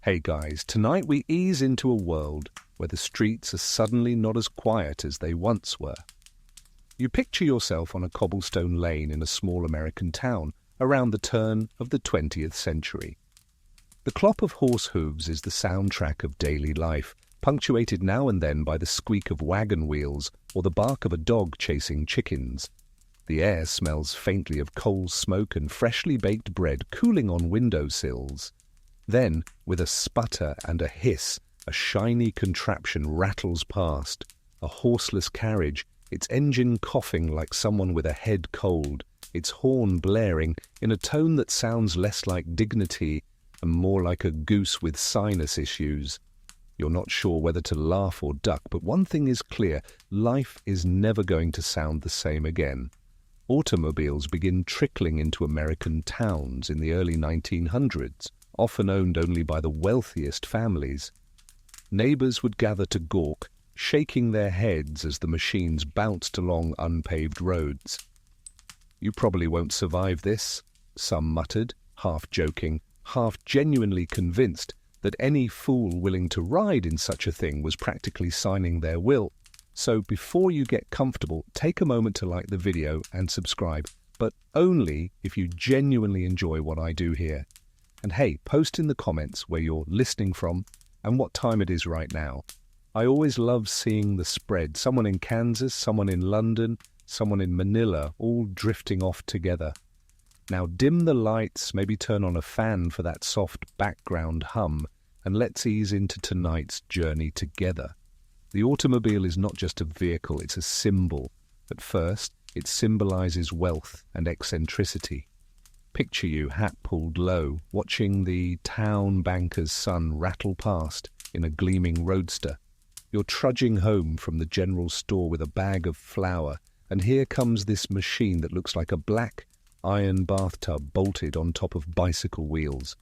Hey guys, tonight we ease into a world where the streets are suddenly not as quiet as they once were. You picture yourself on a cobblestone lane in a small American town around the turn of the 20th century. The clop of horse hooves is the soundtrack of daily life, punctuated now and then by the squeak of wagon wheels or the bark of a dog chasing chickens. The air smells faintly of coal smoke and freshly baked bread cooling on windowsills. Then, with a sputter and a hiss, a shiny contraption rattles past, a horseless carriage, its engine coughing like someone with a head cold, its horn blaring in a tone that sounds less like dignity and more like a goose with sinus issues. You're not sure whether to laugh or duck, but one thing is clear: life is never going to sound the same again. Automobiles begin trickling into American towns in the early 1900s, often owned only by the wealthiest families. Neighbors would gather to gawk, shaking their heads as the machines bounced along unpaved roads. "You probably won't survive this," some muttered, half joking, half genuinely convinced that any fool willing to ride in such a thing was practically signing their will. So before you get comfortable, take a moment to like the video and subscribe, but only if you genuinely enjoy what I do here. And hey, post in the comments where you're listening from and what time it is right now. I always love seeing the spread. Someone in Kansas, someone in London, someone in Manila, all drifting off together. Now dim the lights, maybe turn on a fan for that soft background hum, and let's ease into tonight's journey together. The automobile is not just a vehicle, it's a symbol. At first, it symbolizes wealth and eccentricity. Picture you, hat pulled low, watching the town banker's son rattle past in a gleaming roadster. You're trudging home from the general store with a bag of flour, and here comes this machine that looks like a black iron bathtub bolted on top of bicycle wheels.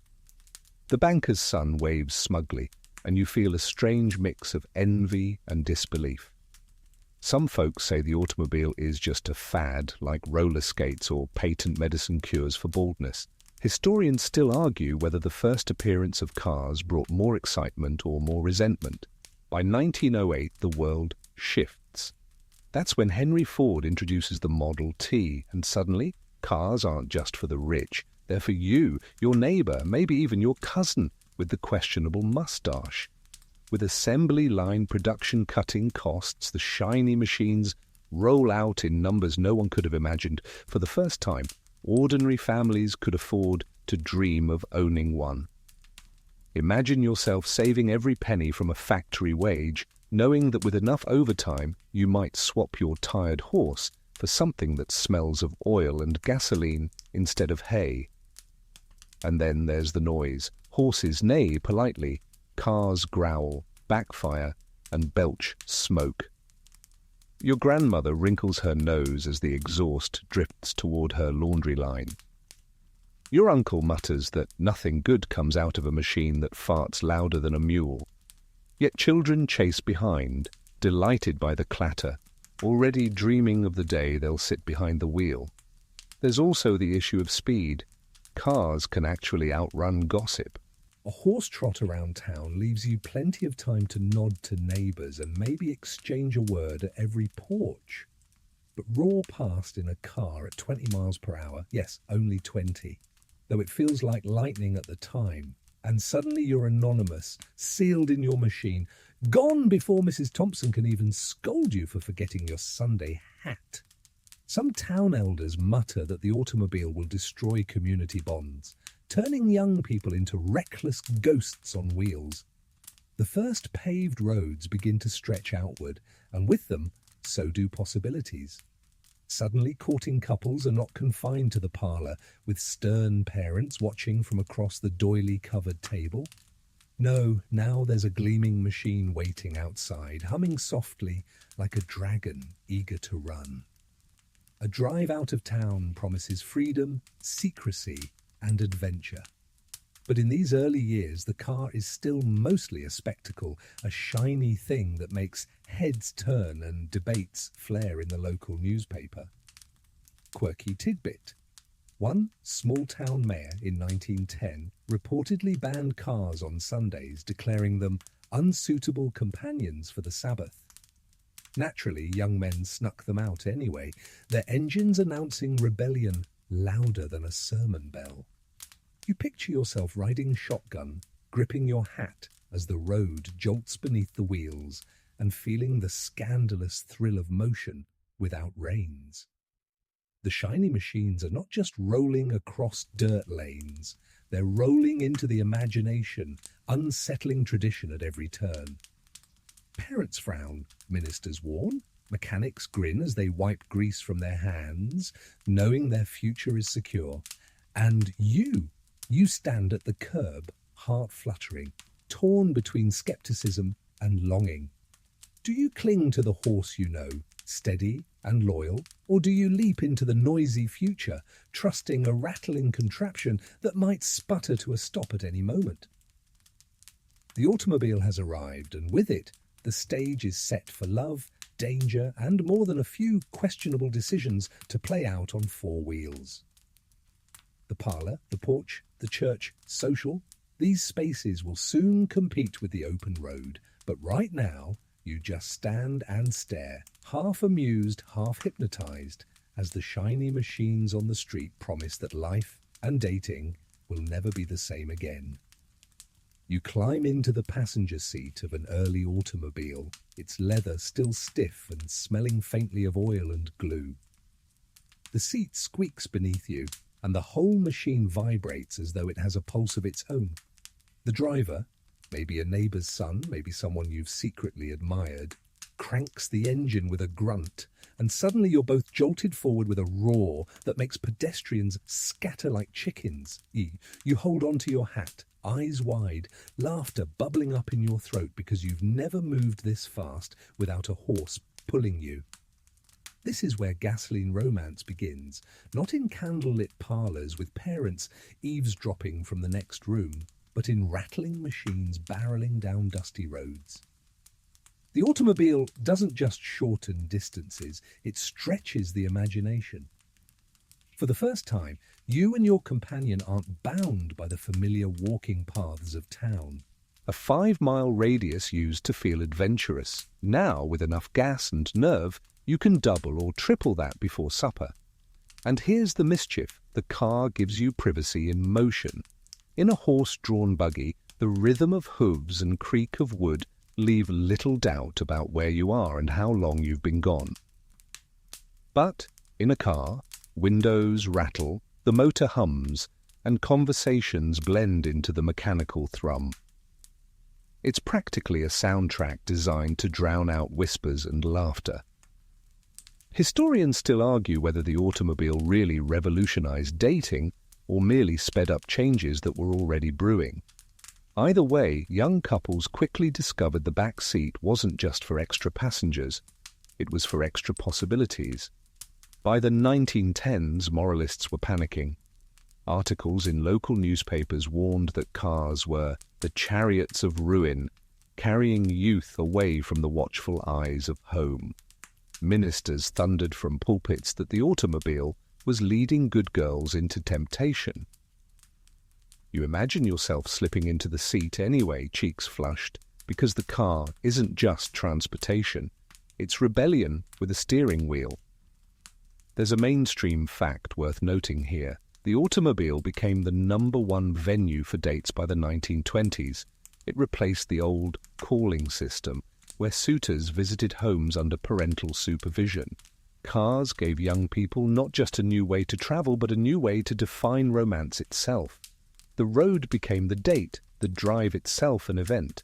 The banker's son waves smugly, and you feel a strange mix of envy and disbelief. Some folks say the automobile is just a fad, like roller skates or patent medicine cures for baldness. Historians still argue whether the first appearance of cars brought more excitement or more resentment. By 1908, the world shifts. That's when Henry Ford introduces the Model T, and suddenly, cars aren't just for the rich. They're for you, your neighbor, maybe even your cousin with the questionable mustache. With assembly line production cutting costs, the shiny machines roll out in numbers no one could have imagined. For the first time, ordinary families could afford to dream of owning one. Imagine yourself saving every penny from a factory wage, knowing that with enough overtime you might swap your tired horse for something that smells of oil and gasoline instead of hay. And then there's the noise. Horses neigh politely, cars growl, backfire, and belch smoke. Your grandmother wrinkles her nose as the exhaust drifts toward her laundry line. Your uncle mutters that nothing good comes out of a machine that farts louder than a mule. Yet children chase behind, delighted by the clatter, already dreaming of the day they'll sit behind the wheel. There's also the issue of speed. Cars can actually outrun gossip. A horse trot around town leaves you plenty of time to nod to neighbors and maybe exchange a word at every porch. But roar past in a car at 20 miles per hour, yes, only 20, though it feels like lightning at the time, and suddenly you're anonymous, sealed in your machine, gone before Mrs. Thompson can even scold you for forgetting your Sunday hat. Some town elders mutter that the automobile will destroy community bonds, turning young people into reckless ghosts on wheels. The first paved roads begin to stretch outward, and with them, so do possibilities. Suddenly, courting couples are not confined to the parlor, with stern parents watching from across the doily-covered table. No, now there's a gleaming machine waiting outside, humming softly like a dragon eager to run. A drive out of town promises freedom, secrecy, and adventure. But in these early years, the car is still mostly a spectacle, a shiny thing that makes heads turn and debates flare in the local newspaper. Quirky tidbit. One small-town mayor in 1910 reportedly banned cars on Sundays, declaring them unsuitable companions for the Sabbath. Naturally, young men snuck them out anyway, their engines announcing rebellion louder than a sermon bell. You picture yourself riding shotgun, gripping your hat as the road jolts beneath the wheels, and feeling the scandalous thrill of motion without reins. The shiny machines are not just rolling across dirt lanes, they're rolling into the imagination, unsettling tradition at every turn. Parents frown, ministers warn, mechanics grin as they wipe grease from their hands, knowing their future is secure. And you stand at the curb, heart fluttering, torn between skepticism and longing. Do you cling to the horse you know, steady and loyal, or do you leap into the noisy future, trusting a rattling contraption that might sputter to a stop at any moment? The automobile has arrived, and with it, the stage is set for love, danger, and more than a few questionable decisions to play out on four wheels. The parlor, the porch, the church, social, these spaces will soon compete with the open road, but right now, you just stand and stare, half amused, half hypnotized, as the shiny machines on the street promise that life and dating will never be the same again. You climb into the passenger seat of an early automobile, its leather still stiff and smelling faintly of oil and glue. The seat squeaks beneath you, and the whole machine vibrates as though it has a pulse of its own. The driver, maybe a neighbor's son, maybe someone you've secretly admired, cranks the engine with a grunt, and suddenly you're both jolted forward with a roar that makes pedestrians scatter like chickens. You hold onto your hat, eyes wide, laughter bubbling up in your throat because you've never moved this fast without a horse pulling you. This is where gasoline romance begins, not in candlelit parlors with parents eavesdropping from the next room, but in rattling machines barreling down dusty roads. The automobile doesn't just shorten distances, it stretches the imagination. For the first time, you and your companion aren't bound by the familiar walking paths of town. A 5-mile radius used to feel adventurous. Now, with enough gas and nerve, you can double or triple that before supper. And here's the mischief, the car gives you privacy in motion. In a horse-drawn buggy, the rhythm of hooves and creak of wood leave little doubt about where you are and how long you've been gone. But in a car, windows rattle, the motor hums, and conversations blend into the mechanical thrum. It's practically a soundtrack designed to drown out whispers and laughter. Historians still argue whether the automobile really revolutionized dating or merely sped up changes that were already brewing. Either way, young couples quickly discovered the back seat wasn't just for extra passengers, it was for extra possibilities. By the 1910s, moralists were panicking. Articles in local newspapers warned that cars were the chariots of ruin, carrying youth away from the watchful eyes of home. Ministers thundered from pulpits that the automobile was leading good girls into temptation. You imagine yourself slipping into the seat anyway, cheeks flushed, because the car isn't just transportation, it's rebellion with a steering wheel. There's a mainstream fact worth noting here. The automobile became the #1 venue for dates by the 1920s. It replaced the old calling system, where suitors visited homes under parental supervision. Cars gave young people not just a new way to travel, but a new way to define romance itself. The road became the date, the drive itself an event.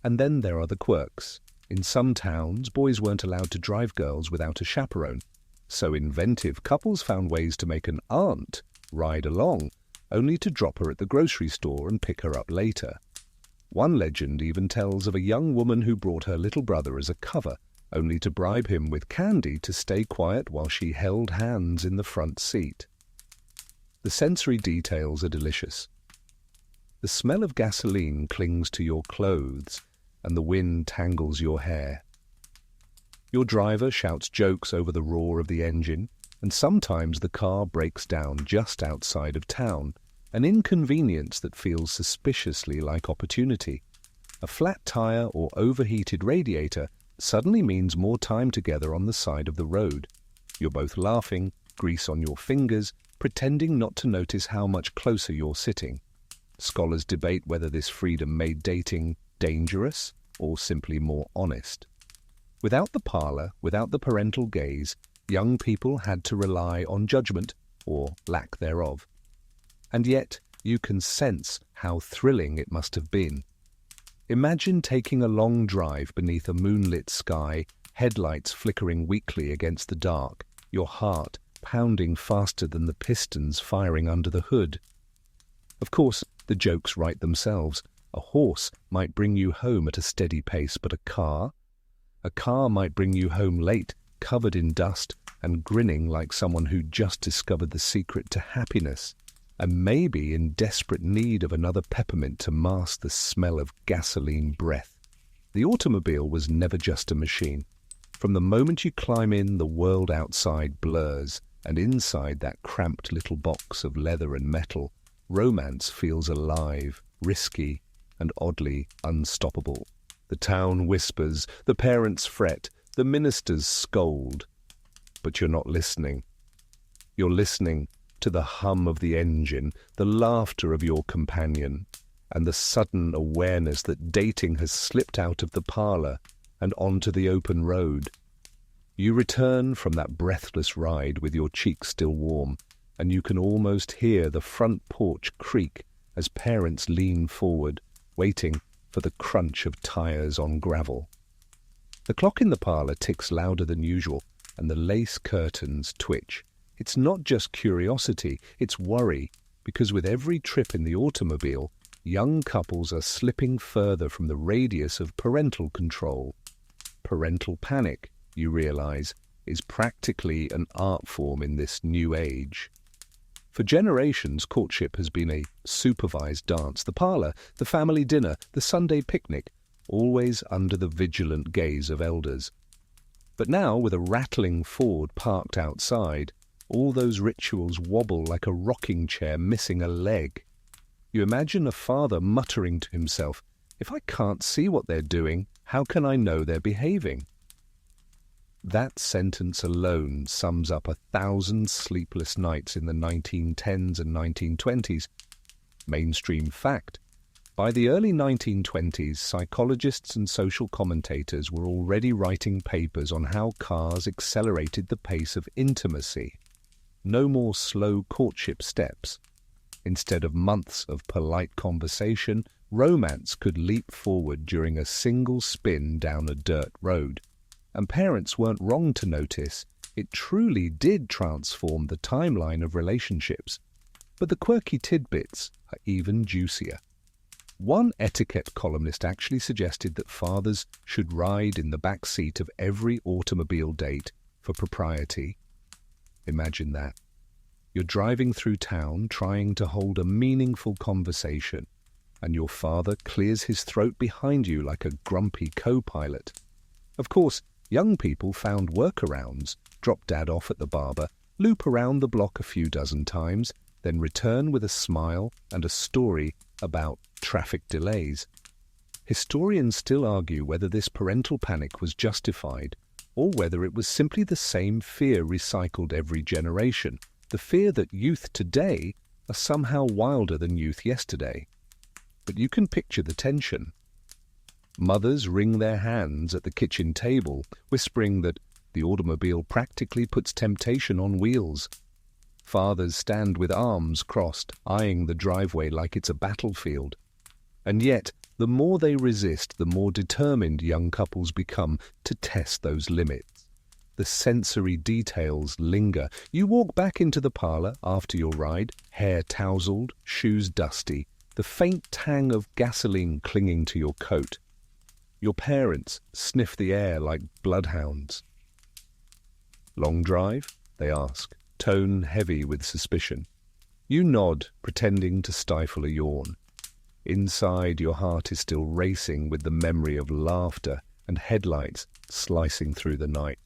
And then there are the quirks. In some towns, boys weren't allowed to drive girls without a chaperone. So inventive couples found ways to make an aunt ride along, only to drop her at the grocery store and pick her up later. One legend even tells of a young woman who brought her little brother as a cover, only to bribe him with candy to stay quiet while she held hands in the front seat. The sensory details are delicious. The smell of gasoline clings to your clothes, and the wind tangles your hair. Your driver shouts jokes over the roar of the engine, And sometimes the car breaks down just outside of town, an inconvenience that feels suspiciously like opportunity. A flat tire or overheated radiator suddenly means more time together on the side of the road. You're both laughing, grease on your fingers, pretending not to notice how much closer you're sitting. Scholars debate whether this freedom made dating dangerous or simply more honest. Without the parlor, without the parental gaze, young people had to rely on judgment, or lack thereof. And yet, you can sense how thrilling it must have been. Imagine taking a long drive beneath a moonlit sky, headlights flickering weakly against the dark, your heart pounding faster than the pistons firing under the hood. Of course, the jokes write themselves. A horse might bring you home at a steady pace, but a car might bring you home late, covered in dust and grinning like someone who'd just discovered the secret to happiness, and maybe in desperate need of another peppermint to mask the smell of gasoline breath. The automobile was never just a machine. From the moment you climb in, the world outside blurs, and inside that cramped little box of leather and metal, romance feels alive, risky, and oddly unstoppable. The town whispers, the parents fret, the ministers scold. But you're not listening. You're listening to the hum of the engine, the laughter of your companion, and the sudden awareness that dating has slipped out of the parlor and onto the open road. You return from that breathless ride with your cheeks still warm, and you can almost hear the front porch creak as parents lean forward, waiting for the crunch of tires on gravel. The clock in the parlor ticks louder than usual, and the lace curtains twitch. It's not just curiosity, it's worry, because with every trip in the automobile, young couples are slipping further from the radius of parental control. Parental panic, you realize, is practically an art form in this new age. For generations, courtship has been a supervised dance. The parlor, the family dinner, the Sunday picnic, always under the vigilant gaze of elders. But now, with a rattling Ford parked outside, all those rituals wobble like a rocking chair missing a leg. You imagine a father muttering to himself, "If I can't see what they're doing, how can I know they're behaving?" That sentence alone sums up 1,000 sleepless nights in the 1910s and 1920s. Mainstream fact. By the early 1920s, psychologists and social commentators were already writing papers on how cars accelerated the pace of intimacy. No more slow courtship steps. Instead of months of polite conversation, romance could leap forward during a single spin down a dirt road. And parents weren't wrong to notice it truly did transform the timeline of relationships. But the quirky tidbits are even juicier. One etiquette columnist actually suggested that fathers should ride in the back seat of every automobile date for propriety. Imagine that. You're driving through town trying to hold a meaningful conversation, and your father clears his throat behind you like a grumpy co-pilot. Of course, young people found workarounds, drop dad off at the barber, loop around the block a few dozen times, then return with a smile and a story about traffic delays. Historians still argue whether this parental panic was justified or whether it was simply the same fear recycled every generation, the fear that youth today are somehow wilder than youth yesterday. But you can picture the tension. Mothers wring their hands at the kitchen table, whispering that the automobile practically puts temptation on wheels. Fathers stand with arms crossed, eyeing the driveway like it's a battlefield. And yet, the more they resist, the more determined young couples become to test those limits. The sensory details linger. You walk back into the parlor after your ride, hair tousled, shoes dusty, the faint tang of gasoline clinging to your coat. Your parents sniff the air like bloodhounds. "Long drive?" they ask, tone heavy with suspicion. You nod, pretending to stifle a yawn. Inside, your heart is still racing with the memory of laughter and headlights slicing through the night.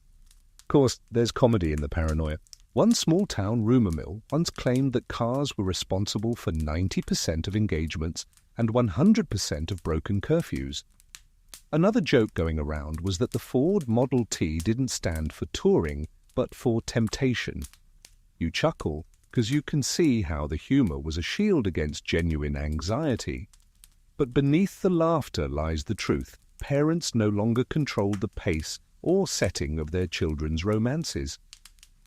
Of course, there's comedy in the paranoia. One small-town rumour mill once claimed that cars were responsible for 90% of engagements and 100% of broken curfews. Another joke going around was that the Ford Model T didn't stand for touring, but for temptation. You chuckle because you can see how the humour was a shield against genuine anxiety. But beneath the laughter lies the truth. Parents no longer controlled the pace or setting of their children's romances.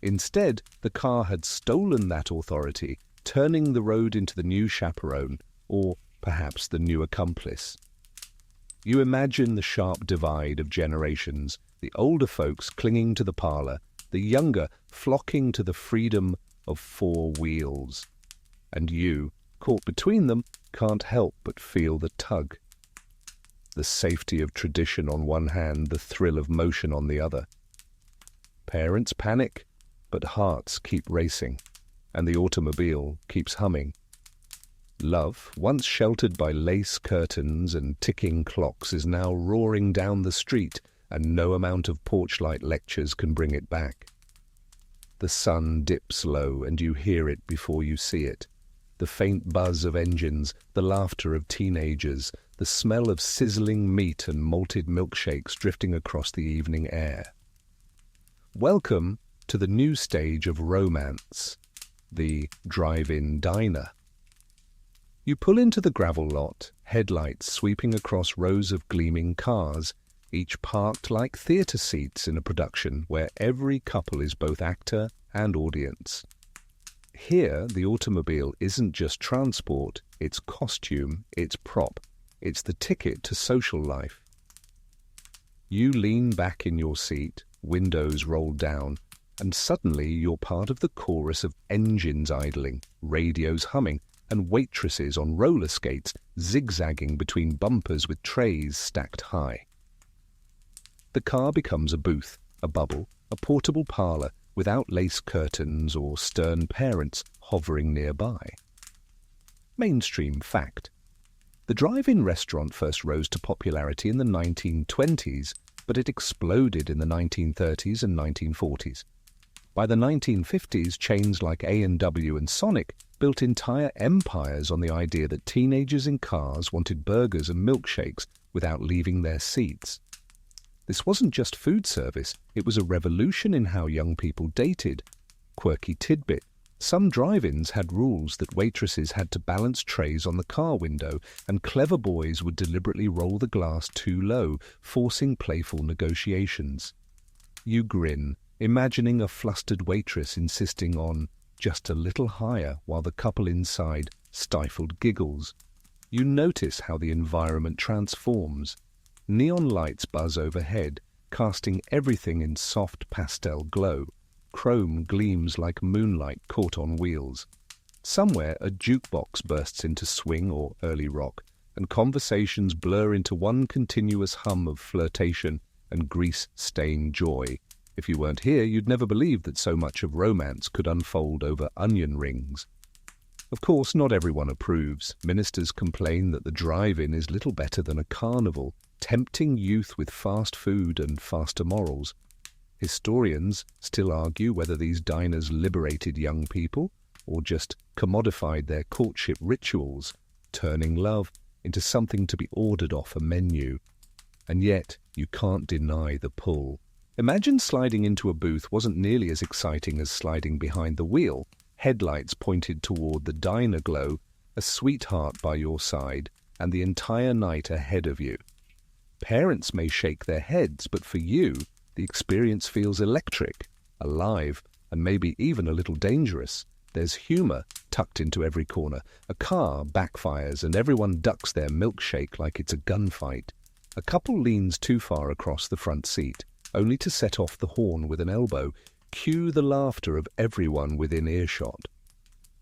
Instead, the car had stolen that authority, turning the road into the new chaperone, or perhaps the new accomplice. You imagine the sharp divide of generations, the older folks clinging to the parlor, the younger flocking to the freedom of four wheels. And you, caught between them, can't help but feel the tug. The safety of tradition on one hand, the thrill of motion on the other. Parents panic, but hearts keep racing, and the automobile keeps humming. Love, once sheltered by lace curtains and ticking clocks, is now roaring down the street, and no amount of porchlight lectures can bring it back. The sun dips low, and you hear it before you see it. The faint buzz of engines, the laughter of teenagers, the smell of sizzling meat and malted milkshakes drifting across the evening air. Welcome to the new stage of romance, the drive-in diner. You pull into the gravel lot, headlights sweeping across rows of gleaming cars, each parked like theatre seats in a production where every couple is both actor and audience. Here, the automobile isn't just transport, it's costume, it's prop, it's the ticket to social life. You lean back in your seat, windows rolled down, and suddenly you're part of the chorus of engines idling, radios humming, and waitresses on roller skates zigzagging between bumpers with trays stacked high. The car becomes a booth, a bubble, a portable parlor without lace curtains or stern parents hovering nearby. Mainstream fact. The drive-in restaurant first rose to popularity in the 1920s, but it exploded in the 1930s and 1940s. By the 1950s, chains like A&W and Sonic built entire empires on the idea that teenagers in cars wanted burgers and milkshakes without leaving their seats. This wasn't just food service, it was a revolution in how young people dated. Quirky tidbit. Some drive-ins had rules that waitresses had to balance trays on the car window, and clever boys would deliberately roll the glass too low, forcing playful negotiations. You grin, imagining a flustered waitress insisting on just a little higher while the couple inside stifled giggles. You notice how the environment transforms. Neon lights buzz overhead, casting everything in soft pastel glow. Chrome gleams like moonlight caught on wheels. Somewhere a jukebox bursts into swing or early rock, and conversations blur into one continuous hum of flirtation and grease-stained joy. If you weren't here, you'd never believe that so much of romance could unfold over onion rings. Of course, not everyone approves. Ministers complain that the drive-in is little better than a carnival, tempting youth with fast food and faster morals. Historians still argue whether these diners liberated young people or just commodified their courtship rituals, turning love into something to be ordered off a menu. And yet, you can't deny the pull. Imagine sliding into a booth wasn't nearly as exciting as sliding behind the wheel, headlights pointed toward the diner glow, a sweetheart by your side, and the entire night ahead of you. Parents may shake their heads, but for you, the experience feels electric, alive, and maybe even a little dangerous. There's humor tucked into every corner. A car backfires and everyone ducks their milkshake like it's a gunfight. A couple leans too far across the front seat, only to set off the horn with an elbow. Cue the laughter of everyone within earshot.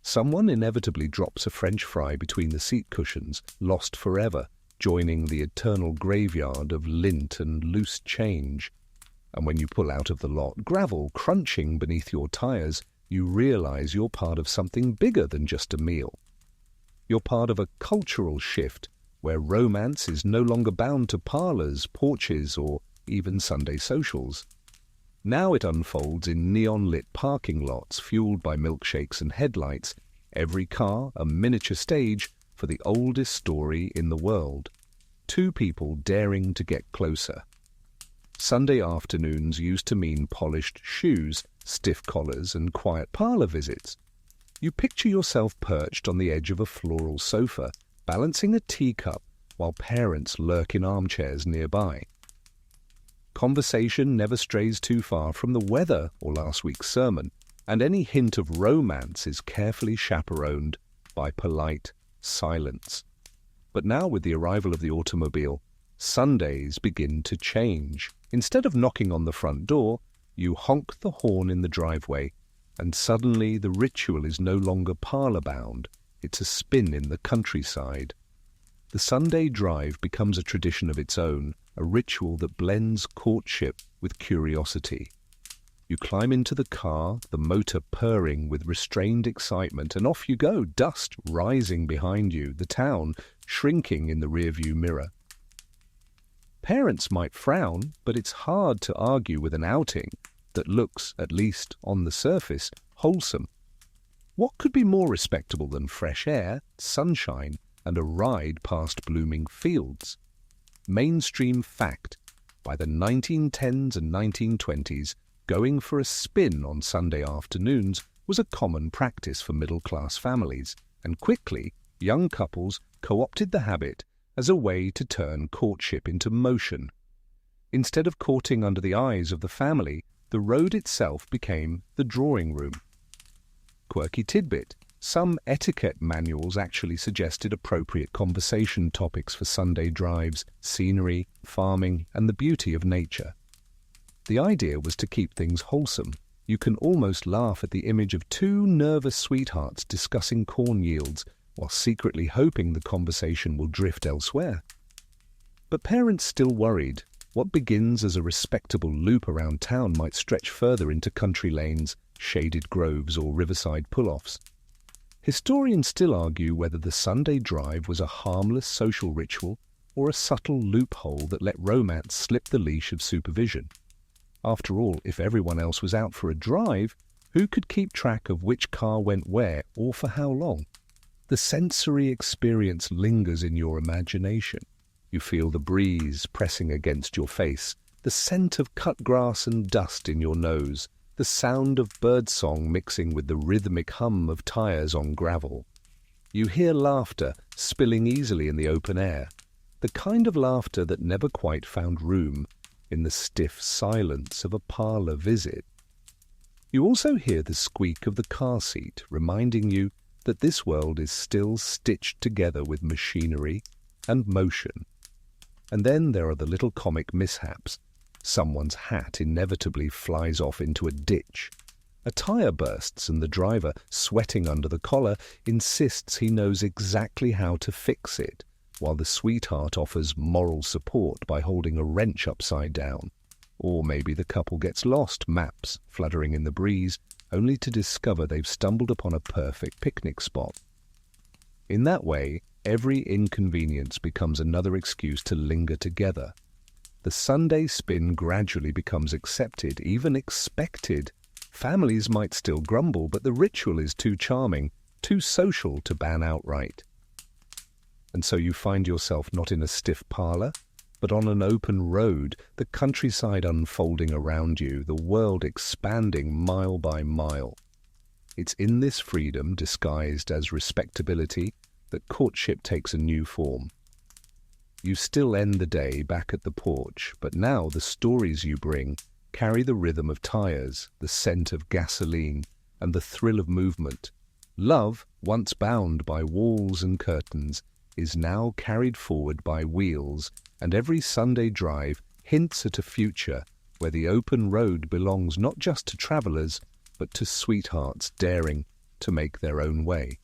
Someone inevitably drops a French fry between the seat cushions, lost forever, joining the eternal graveyard of lint and loose change. And when you pull out of the lot, gravel crunching beneath your tires, you realize you're part of something bigger than just a meal. You're part of a cultural shift where romance is no longer bound to parlors, porches, or even Sunday socials. Now it unfolds in neon-lit parking lots fueled by milkshakes and headlights, every car a miniature stage for the oldest story in the world. Two people daring to get closer. Sunday afternoons used to mean polished shoes, stiff collars, and quiet parlor visits. You picture yourself perched on the edge of a floral sofa, balancing a teacup while parents lurk in armchairs nearby. Conversation never strays too far from the weather or last week's sermon, and any hint of romance is carefully chaperoned by polite silence. But now, with the arrival of the automobile, Sundays begin to change. Instead of knocking on the front door, you honk the horn in the driveway, and suddenly the ritual is no longer parlor-bound. It's a spin in the countryside. The Sunday drive becomes a tradition of its own, a ritual that blends courtship with curiosity. You climb into the car, the motor purring with restrained excitement, and off you go, dust rising behind you, the town shrinking in the rearview mirror. Parents might frown, but it's hard to argue with an outing that looks, at least on the surface, wholesome. What could be more respectable than fresh air, sunshine, and a ride past blooming fields? Mainstream fact. By the 1910s and 1920s, going for a spin on Sunday afternoons was a common practice for middle-class families, and quickly, young couples co-opted the habit as a way to turn courtship into motion. Instead of courting under the eyes of the family, the road itself became the drawing room. Quirky tidbit. Some etiquette manuals actually suggested appropriate conversation topics for Sunday drives, scenery, farming, and the beauty of nature. The idea was to keep things wholesome. You can almost laugh at the image of two nervous sweethearts discussing corn yields while secretly hoping the conversation will drift elsewhere. But parents still worried. What begins as a respectable loop around town might stretch further into country lanes, shaded groves, or riverside pull-offs. Historians still argue whether the Sunday drive was a harmless social ritual or a subtle loophole that let romance slip the leash of supervision. After all, if everyone else was out for a drive, who could keep track of which car went where or for how long? The sensory experience lingers in your imagination. You feel the breeze pressing against your face, the scent of cut grass and dust in your nose, the sound of birdsong mixing with the rhythmic hum of tires on gravel. You hear laughter spilling easily in the open air, the kind of laughter that never quite found room in the stiff silence of a parlor visit. You also hear the squeak of the car seat, reminding you that this world is still stitched together with machinery and motion. And then there are the little comic mishaps. Someone's hat inevitably flies off into a ditch. A tire bursts and the driver, sweating under the collar, insists he knows exactly how to fix it, while the sweetheart offers moral support by holding a wrench upside down. Or maybe the couple gets lost, maps fluttering in the breeze, only to discover they've stumbled upon a perfect picnic spot. In that way, every inconvenience becomes another excuse to linger together. The Sunday spin gradually becomes accepted, even expected. Families might still grumble, but the ritual is too charming, too social to ban outright. And so you find yourself not in a stiff parlor, but on an open road, the countryside unfolding around you, the world expanding mile by mile. It's in this freedom, disguised as respectability, that courtship takes a new form. You still end the day back at the porch, but now the stories you bring carry the rhythm of tires, the scent of gasoline, and the thrill of movement. Love, once bound by walls and curtains, is now carried forward by wheels, and every Sunday drive hints at a future where the open road belongs not just to travelers, but to sweethearts daring to make their own way.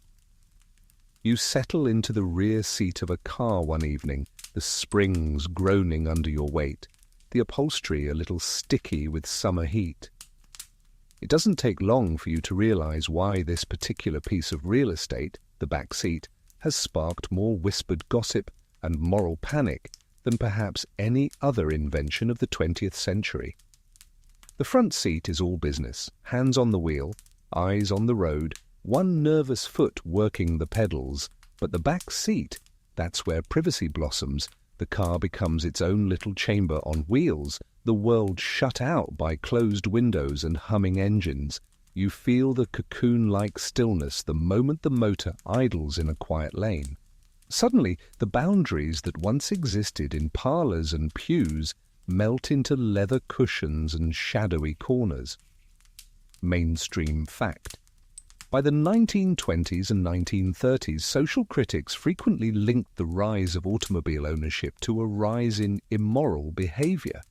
You settle into the rear seat of a car one evening, the springs groaning under your weight, the upholstery a little sticky with summer heat. It doesn't take long for you to realize why this particular piece of real estate, the back seat, has sparked more whispered gossip and moral panic than perhaps any other invention of the 20th century. The front seat is all business, hands on the wheel, eyes on the road, one nervous foot working the pedals, but the back seat, that's where privacy blossoms. The car becomes its own little chamber on wheels, the world shut out by closed windows and humming engines. You feel the cocoon-like stillness the moment the motor idles in a quiet lane. Suddenly, the boundaries that once existed in parlors and pews melt into leather cushions and shadowy corners. Mainstream fact. By the 1920s and 1930s, social critics frequently linked the rise of automobile ownership to a rise in immoral behavior.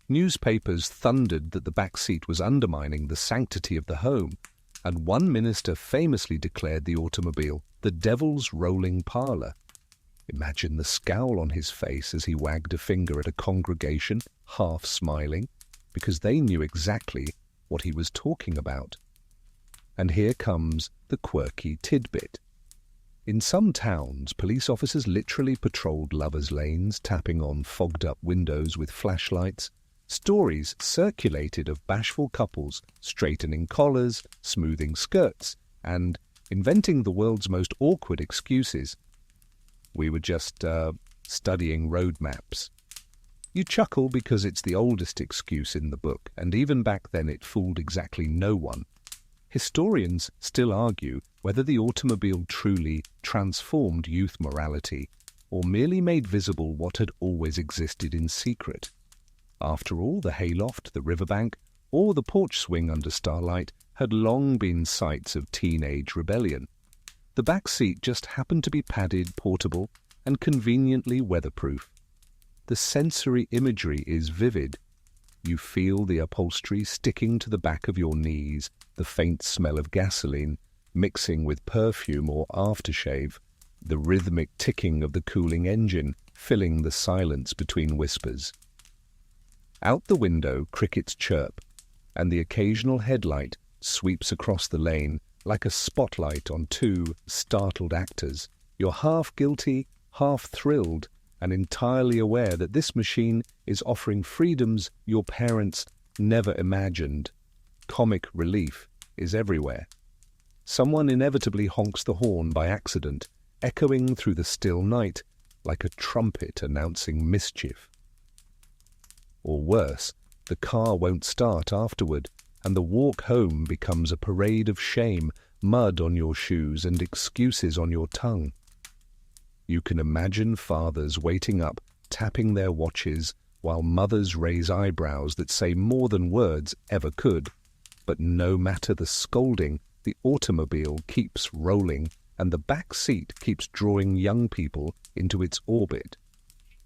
Newspapers thundered that the back seat was undermining the sanctity of the home, and one minister famously declared the automobile the devil's rolling parlor. Imagine the scowl on his face as he wagged a finger at a congregation, half smiling, because they knew exactly what he was talking about. And here comes the quirky tidbit. In some towns, police officers literally patrolled lovers' lanes, tapping on fogged-up windows with flashlights. Stories circulated of bashful couples straightening collars, smoothing skirts, and inventing the world's most awkward excuses. We were just studying road maps. You chuckle because it's the oldest excuse in the book, and even back then it fooled exactly no one. Historians still argue whether the automobile truly transformed youth morality or merely made visible what had always existed in secret. After all, the hayloft, the riverbank, or the porch swing under starlight had long been sites of teenage rebellion. The back seat just happened to be padded, portable, and conveniently weatherproof. The sensory imagery is vivid. You feel the upholstery sticking to the back of your knees, the faint smell of gasoline mixing with perfume or aftershave, the rhythmic ticking of the cooling engine filling the silence between whispers. Out the window, crickets chirp, and the occasional headlight sweeps across the lane like a spotlight on two startled actors. You're half guilty, half thrilled, and entirely aware that this machine is offering freedoms your parents never imagined. Comic relief is everywhere. Someone inevitably honks the horn by accident, echoing through the still night like a trumpet announcing mischief. Or worse, the car won't start afterward, and the walk home becomes a parade of shame, mud on your shoes and excuses on your tongue. You can imagine fathers waiting up, tapping their watches, while mothers raise eyebrows that say more than words ever could. But no matter the scolding, the automobile keeps rolling, and the back seat keeps drawing young people into its orbit.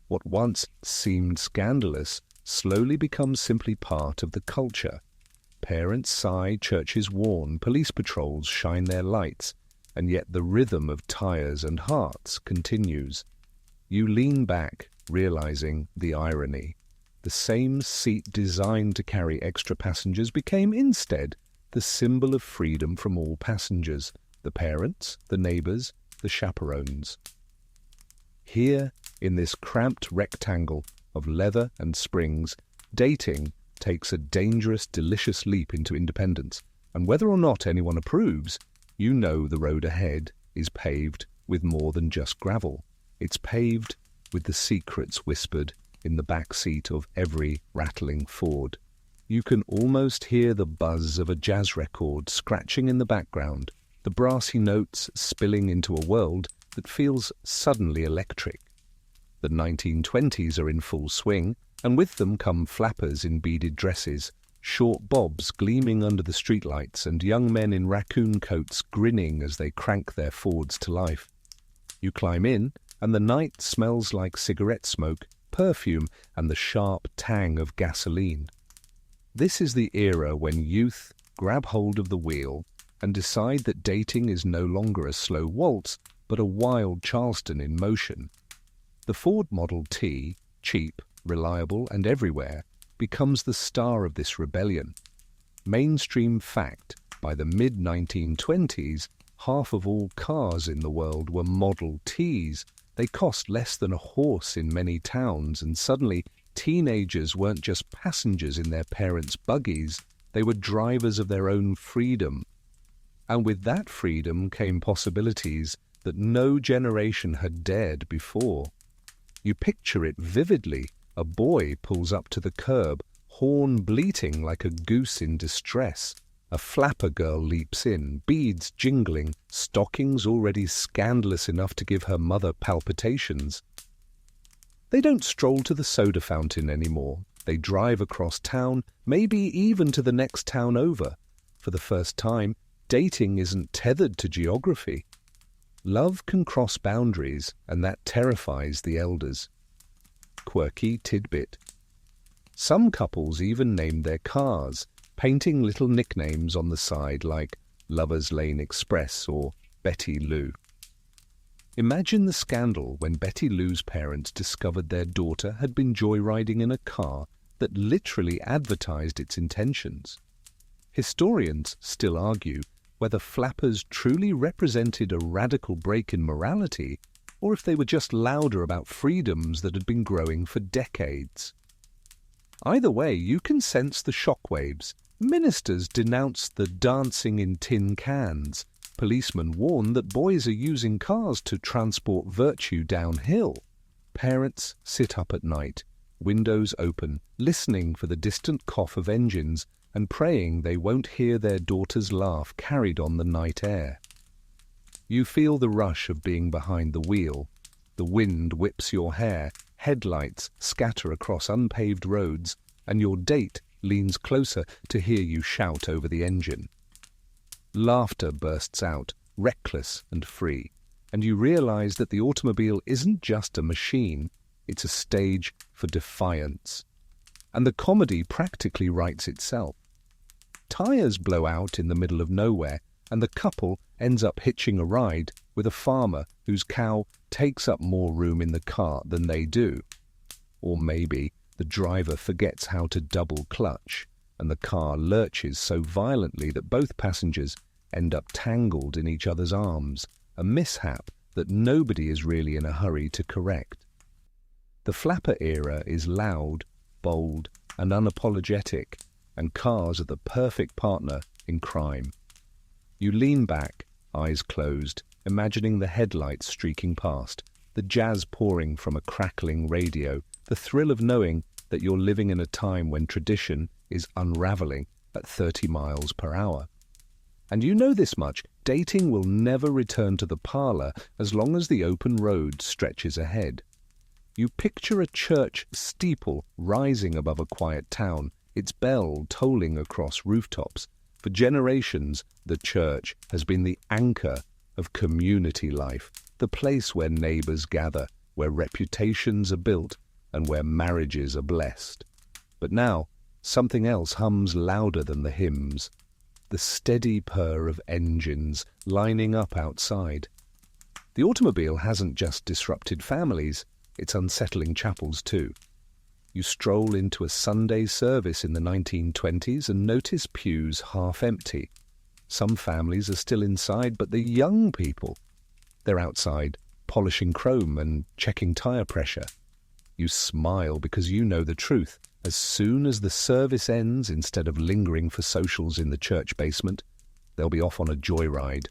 What once seemed scandalous slowly becomes simply part of the culture. Parents sigh, churches warn, police patrols shine their lights, and yet the rhythm of tires and hearts continues. You lean back, realizing the irony. The same seat designed to carry extra passengers became instead the symbol of freedom from all passengers, the parents, the neighbors, the chaperones. Here, in this cramped rectangle of leather and springs, dating takes a dangerous, delicious leap into independence, and whether or not anyone approves, you know the road ahead is paved with more than just gravel. It's paved with the secrets whispered in the back seat of every rattling Ford. You can almost hear the buzz of a jazz record scratching in the background, the brassy notes spilling into a world that feels suddenly electric. The 1920s are in full swing, and with them come flappers in beaded dresses, short bobs gleaming under the streetlights, and young men in raccoon coats grinning as they crank their Fords to life. You climb in, and the night smells like cigarette smoke, perfume, and the sharp tang of gasoline. This is the era when youth grab hold of the wheel and decide that dating is no longer a slow waltz, but a wild Charleston in motion. The Ford Model T, cheap, reliable, and everywhere, becomes the star of this rebellion. Mainstream fact, by the mid-1920s, half of all cars in the world were Model Ts, They cost less than a horse in many towns, and suddenly teenagers weren't just passengers in their parents' buggies, they were drivers of their own freedom. And with that freedom came possibilities that no generation had dared before. You picture it vividly. A boy pulls up to the curb, horn bleating like a goose in distress. A flapper girl leaps in, beads jingling, stockings already scandalous enough to give her mother palpitations. They don't stroll to the soda fountain anymore. They drive across town, maybe even to the next town over. For the first time, dating isn't tethered to geography. Love can cross boundaries, and that terrifies the elders. Quirky tidbit. Some couples even named their cars, painting little nicknames on the side like Lover's Lane Express or Betty Lou. Imagine the scandal when Betty Lou's parents discovered their daughter had been joyriding in a car that literally advertised its intentions. Historians still argue whether flappers truly represented a radical break in morality or if they were just louder about freedoms that had been growing for decades. Either way, you can sense the shockwaves. Ministers denounce the dancing in tin cans. Policemen warn that boys are using cars to transport virtue downhill. Parents sit up at night, windows open, listening for the distant cough of engines and praying they won't hear their daughter's laugh carried on the night air. You feel the rush of being behind the wheel. The wind whips your hair, headlights scatter across unpaved roads, and your date leans closer to hear you shout over the engine. Laughter bursts out, reckless and free, and you realize that the automobile isn't just a machine, it's a stage for defiance. And the comedy practically writes itself. Tires blow out in the middle of nowhere, and the couple ends up hitching a ride with a farmer whose cow takes up more room in the car than they do. Or maybe the driver forgets how to double clutch, and the car lurches so violently that both passengers end up tangled in each other's arms, a mishap that nobody is really in a hurry to correct. The flapper era is loud, bold, and unapologetic, and cars are the perfect partner in crime. You lean back, eyes closed, imagining the headlights streaking past, the jazz pouring from a crackling radio, the thrill of knowing that you're living in a time when tradition is unraveling at 30 miles per hour. And you know this much, dating will never return to the parlor as long as the open road stretches ahead. You picture a church steeple rising above a quiet town, its bell tolling across rooftops. For generations, the church has been the anchor of community life, the place where neighbors gather, where reputations are built, and where marriages are blessed. But now, something else hums louder than the hymns, the steady purr of engines lining up outside. The automobile hasn't just disrupted families, it's unsettling chapels too. You stroll into a Sunday service in the 1920s and notice pews half empty. Some families are still inside, but the young people, they're outside, polishing chrome and checking tire pressure. You smile because you know the truth. As soon as the service ends, instead of lingering for socials in the church basement, they'll be off on a joyride.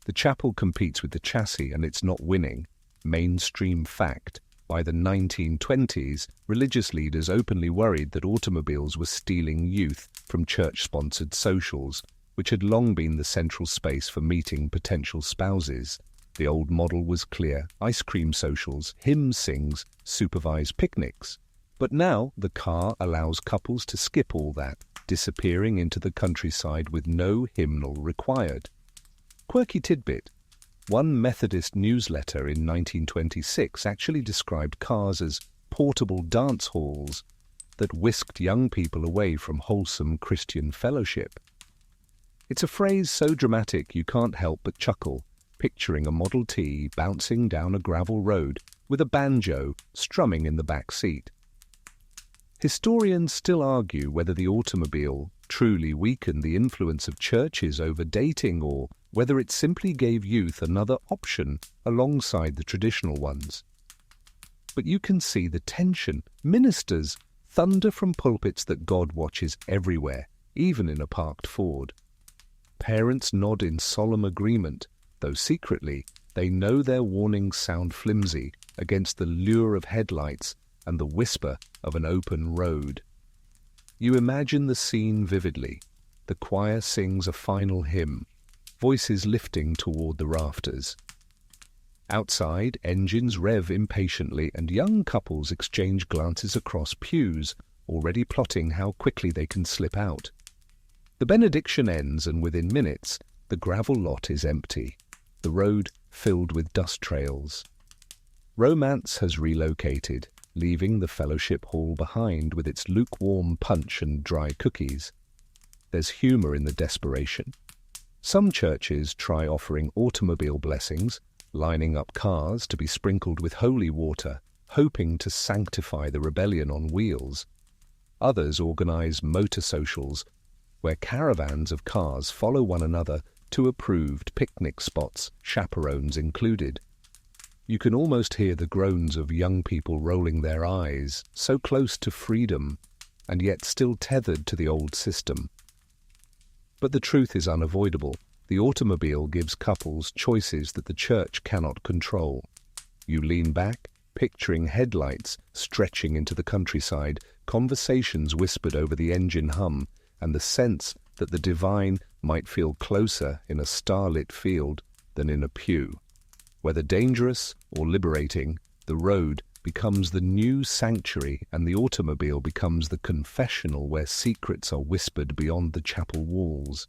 The chapel competes with the chassis and it's not winning. Mainstream fact. By the 1920s, religious leaders openly worried that automobiles were stealing youth from church-sponsored socials, which had long been the central space for meeting potential spouses. The old model was clear: ice cream socials, hymn sings, supervised picnics. But now the car allows couples to skip all that, disappearing into the countryside with no hymnal required. Quirky tidbit. One Methodist newsletter in 1926 actually described cars as portable dance halls that whisked young people away from wholesome Christian fellowship. It's a phrase so dramatic you can't help but chuckle, picturing a Model T bouncing down a gravel road with a banjo strumming in the back seat. Historians still argue whether the automobile truly weakened the influence of churches over dating or whether it simply gave youth another option alongside the traditional ones. But you can see the tension. Ministers thunder from pulpits that God watches everywhere, even in a parked Ford. Parents nod in solemn agreement, though secretly they know their warnings sound flimsy against the lure of headlights and the whisper of an open road. You imagine the scene vividly. The choir sings a final hymn, voices lifting toward the rafters. Outside, engines rev impatiently and young couples exchange glances across pews, already plotting how quickly they can slip out. The benediction ends, and within minutes, the gravel lot is empty, the road filled with dust trails. Romance has relocated, leaving the fellowship hall behind with its lukewarm punch and dry cookies. There's humor in the desperation. Some churches try offering automobile blessings, lining up cars to be sprinkled with holy water, hoping to sanctify the rebellion on wheels. Others organize motor socials, where caravans of cars follow one another to approved picnic spots, chaperones included. You can almost hear the groans of young people rolling their eyes, so close to freedom, and yet still tethered to the old system. But the truth is unavoidable. The automobile gives couples choices that the church cannot control. You lean back, picturing headlights stretching into the countryside, conversations whispered over the engine hum, and the sense that the divine might feel closer in a starlit field than in a pew. Whether dangerous or liberating, the road becomes the new sanctuary and the automobile becomes the confessional where secrets are whispered beyond the chapel walls.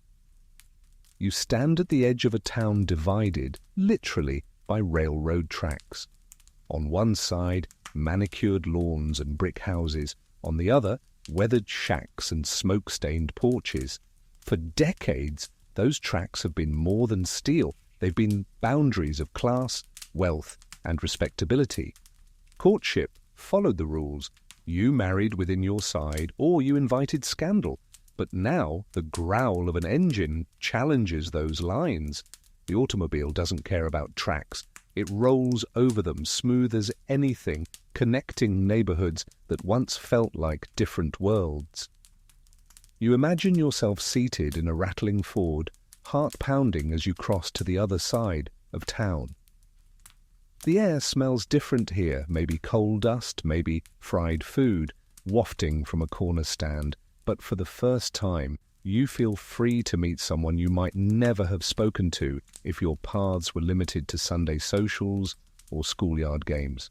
You stand at the edge of a town divided, literally, by railroad tracks. On one side, manicured lawns and brick houses. On the other, weathered shacks and smoke-stained porches. For decades, those tracks have been more than steel. They've been boundaries of class, wealth, and respectability. Courtship followed the rules. You married within your side, or you invited scandal. But now the growl of an engine challenges those lines. The automobile doesn't care about tracks. It rolls over them smooth as anything, connecting neighborhoods that once felt like different worlds. You imagine yourself seated in a rattling Ford, heart pounding as you cross to the other side of town. The air smells different here, maybe coal dust, maybe fried food, wafting from a corner stand. But for the first time, you feel free to meet someone you might never have spoken to if your paths were limited to Sunday socials or schoolyard games.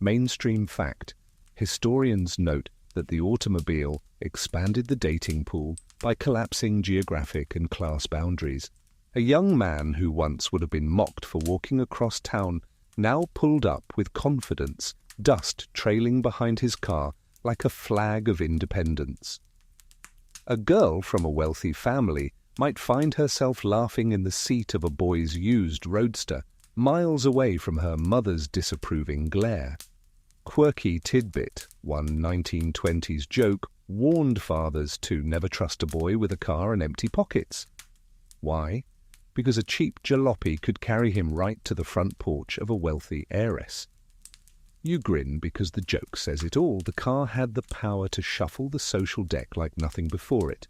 Mainstream fact: historians note that the automobile expanded the dating pool by collapsing geographic and class boundaries. A young man who once would have been mocked for walking across town now pulled up with confidence, dust trailing behind his car like a flag of independence. A girl from a wealthy family might find herself laughing in the seat of a boy's used roadster, miles away from her mother's disapproving glare. Quirky tidbit: one 1920s joke warned fathers to never trust a boy with a car and empty pockets. Why? Because a cheap jalopy could carry him right to the front porch of a wealthy heiress. You grin because the joke says it all. The car had the power to shuffle the social deck like nothing before it.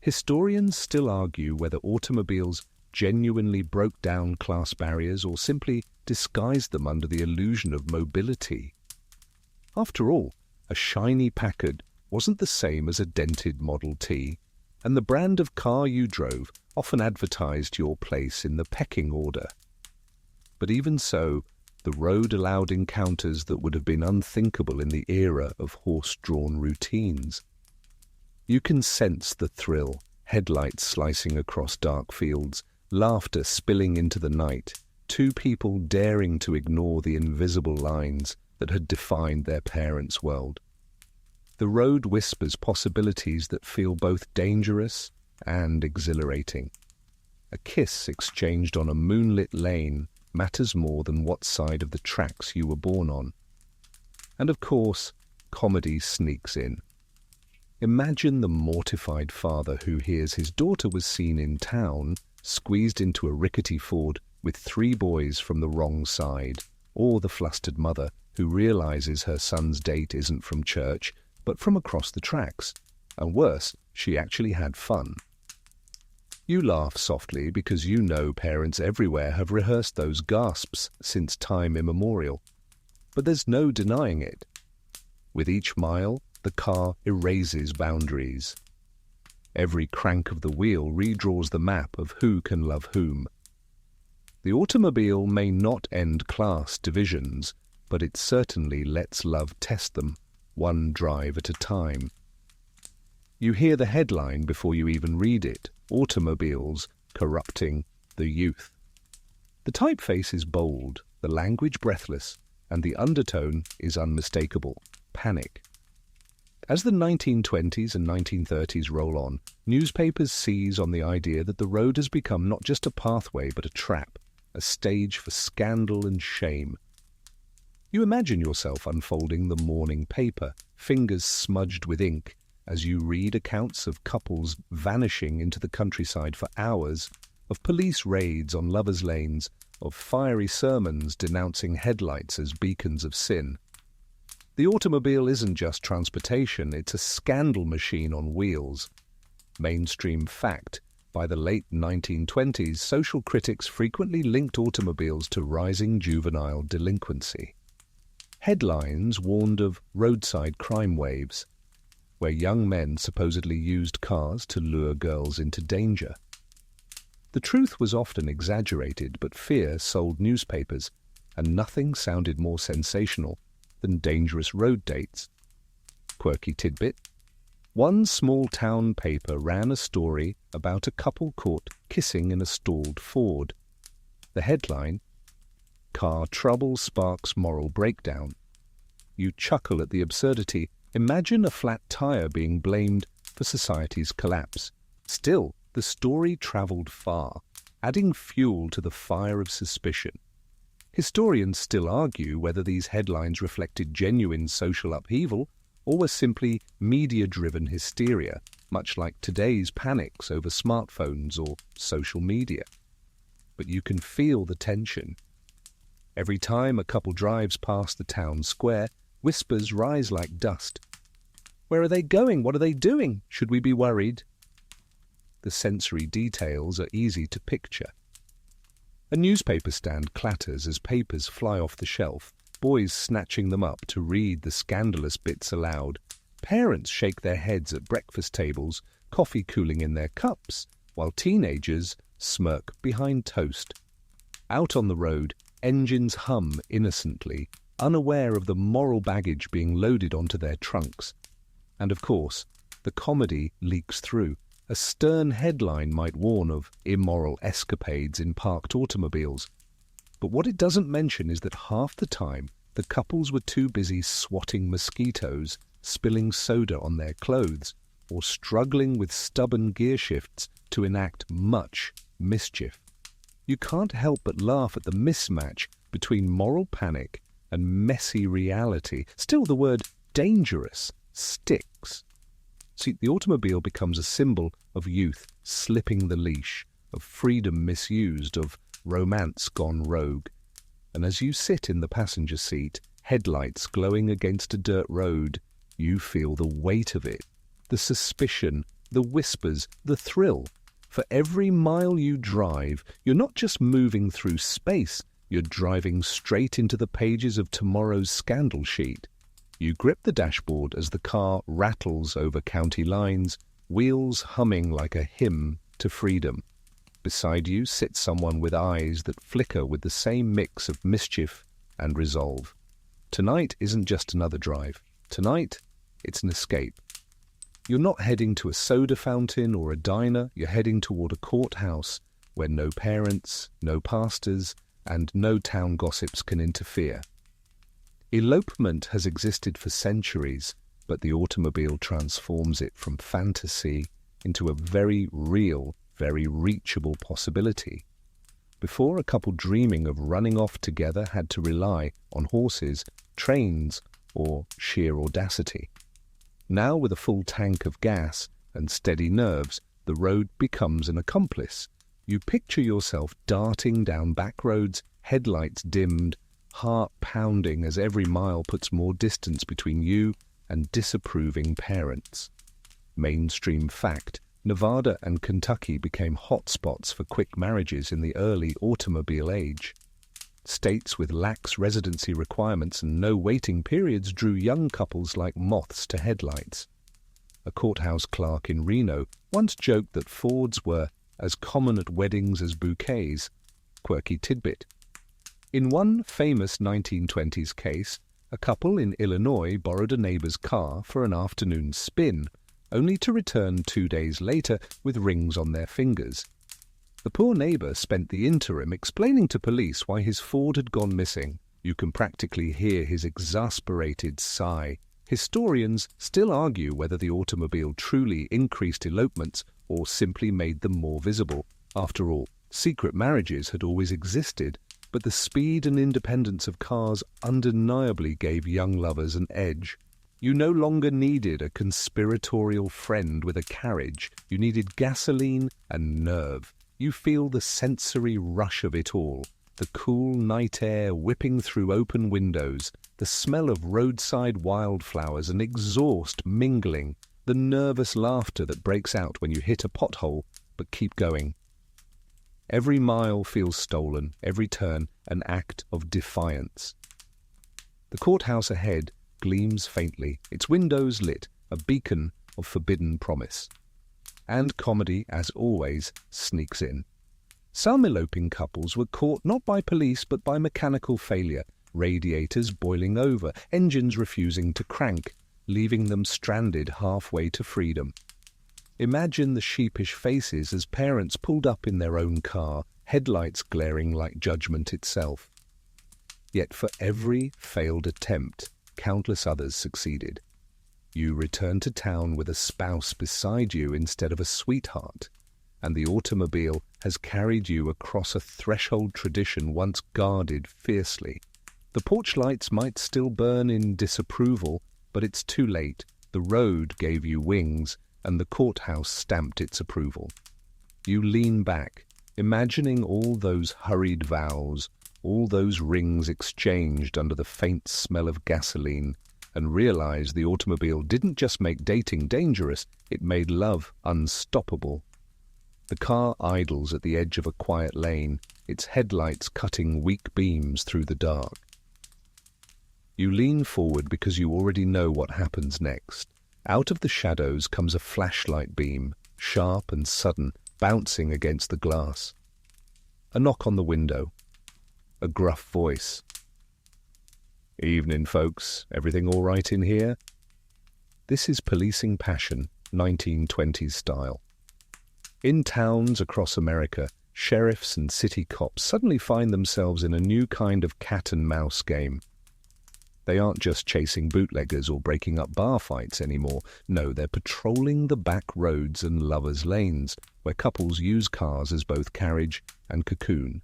Historians still argue whether automobiles genuinely broke down class barriers or simply disguised them under the illusion of mobility. After all, a shiny Packard wasn't the same as a dented Model T, and the brand of car you drove often advertised your place in the pecking order. But even so, the road allowed encounters that would have been unthinkable in the era of horse-drawn routines. You can sense the thrill, headlights slicing across dark fields, laughter spilling into the night, two people daring to ignore the invisible lines that had defined their parents' world. The road whispers possibilities that feel both dangerous and exhilarating. A kiss exchanged on a moonlit lane matters more than what side of the tracks you were born on. And of course, comedy sneaks in. Imagine the mortified father who hears his daughter was seen in town squeezed into a rickety Ford with 3 boys from the wrong side, or the flustered mother who realizes her son's date isn't from church, but from across the tracks. And worse, she actually had fun. You laugh softly because you know parents everywhere have rehearsed those gasps since time immemorial. But there's no denying it. With each mile, the car erases boundaries. Every crank of the wheel redraws the map of who can love whom. The automobile may not end class divisions, but it certainly lets love test them, one drive at a time. You hear the headline before you even read it: automobiles corrupting the youth. The typeface is bold, the language breathless, and the undertone is unmistakable: panic. As the 1920s and 1930s roll on, newspapers seize on the idea that the road has become not just a pathway but a trap, a stage for scandal and shame. You imagine yourself unfolding the morning paper, fingers smudged with ink, as you read accounts of couples vanishing into the countryside for hours, of police raids on lovers' lanes, of fiery sermons denouncing headlights as beacons of sin. The automobile isn't just transportation, it's a scandal machine on wheels. Mainstream fact: by the late 1920s, social critics frequently linked automobiles to rising juvenile delinquency. Headlines warned of roadside crime waves, where young men supposedly used cars to lure girls into danger. The truth was often exaggerated, but fear sold newspapers, and nothing sounded more sensational than dangerous road dates. Quirky tidbit: one small-town paper ran a story about a couple caught kissing in a stalled Ford. The headline: "Car trouble sparks moral breakdown." You chuckle at the absurdity. Imagine a flat tire being blamed for society's collapse. Still, the story travelled far, adding fuel to the fire of suspicion. Historians still argue whether these headlines reflected genuine social upheaval or were simply media-driven hysteria, much like today's panics over smartphones or social media. But you can feel the tension. Every time a couple drives past the town square, whispers rise like dust. Where are they going? What are they doing? Should we be worried? The sensory details are easy to picture. A newspaper stand clatters as papers fly off the shelf, boys snatching them up to read the scandalous bits aloud. Parents shake their heads at breakfast tables, coffee cooling in their cups, while teenagers smirk behind toast. Out on the road, engines hum innocently, unaware of the moral baggage being loaded onto their trunks. And of course, the comedy leaks through. A stern headline might warn of immoral escapades in parked automobiles. But what it doesn't mention is that half the time the couples were too busy swatting mosquitoes, spilling soda on their clothes, or struggling with stubborn gear shifts to enact much mischief. You can't help but laugh at the mismatch between moral panic and messy reality. Still, the word dangerous sticks. See, the automobile becomes a symbol of youth slipping the leash, of freedom misused, of romance gone rogue. And as you sit in the passenger seat, headlights glowing against a dirt road, you feel the weight of it, the suspicion, the whispers, the thrill. For every mile you drive, you're not just moving through space, you're driving straight into the pages of tomorrow's scandal sheet. You grip the dashboard as the car rattles over county lines, wheels humming like a hymn to freedom. Beside you sits someone with eyes that flicker with the same mix of mischief and resolve. Tonight isn't just another drive. Tonight, it's an escape. You're not heading to a soda fountain or a diner. You're heading toward a courthouse where no parents, no pastors, and no town gossips can interfere. Elopement has existed for centuries, but the automobile transforms it from fantasy into a very real, very reachable possibility. Before, a couple dreaming of running off together had to rely on horses, trains, or sheer audacity. Now, with a full tank of gas and steady nerves, the road becomes an accomplice, You picture yourself darting down back roads, headlights dimmed, heart pounding as every mile puts more distance between you and disapproving parents. Mainstream fact: Nevada and Kentucky became hotspots for quick marriages in the early automobile age. States with lax residency requirements and no waiting periods drew young couples like moths to headlights. A courthouse clerk in Reno once joked that Fords were as common at weddings as bouquets. Quirky tidbit. In one famous 1920s case, a couple in Illinois borrowed a neighbor's car for an afternoon spin, only to return 2 days later with rings on their fingers. The poor neighbor spent the interim explaining to police why his Ford had gone missing. You can practically hear his exasperated sigh. Historians still argue whether the automobile truly increased elopements or simply made them more visible. After all, secret marriages had always existed, but the speed and independence of cars undeniably gave young lovers an edge. You no longer needed a conspiratorial friend with a carriage. You needed gasoline and nerve. You feel the sensory rush of it all, the cool night air whipping through open windows, the smell of roadside wildflowers and exhaust mingling, the nervous laughter that breaks out when you hit a pothole but keep going. Every mile feels stolen, every turn an act of defiance. The courthouse ahead gleams faintly, its windows lit, a beacon of forbidden promise. And comedy, as always, sneaks in. Some eloping couples were caught not by police but by mechanical failure, radiators boiling over, engines refusing to crank, leaving them stranded halfway to freedom. Imagine the sheepish faces as parents pulled up in their own car, headlights glaring like judgment itself. Yet for every failed attempt, countless others succeeded. You return to town with a spouse beside you instead of a sweetheart, and the automobile has carried you across a threshold tradition once guarded fiercely. The porch lights might still burn in disapproval, but it's too late. The road gave you wings, and the courthouse stamped its approval. You lean back, imagining all those hurried vows, all those rings exchanged under the faint smell of gasoline, and realize the automobile didn't just make dating dangerous, it made love unstoppable. The car idles at the edge of a quiet lane, its headlights cutting weak beams through the dark. You lean forward because you already know what happens next. Out of the shadows comes a flashlight beam, sharp and sudden, bouncing against the glass. A knock on the window. A gruff voice. "Evening, folks. Everything all right in here?" This is policing passion, 1920s style. In towns across America, sheriffs and city cops suddenly find themselves in a new kind of cat-and-mouse game. They aren't just chasing bootleggers or breaking up bar fights anymore. No, they're patrolling the back roads and lovers' lanes, where couples use cars as both carriage and cocoon.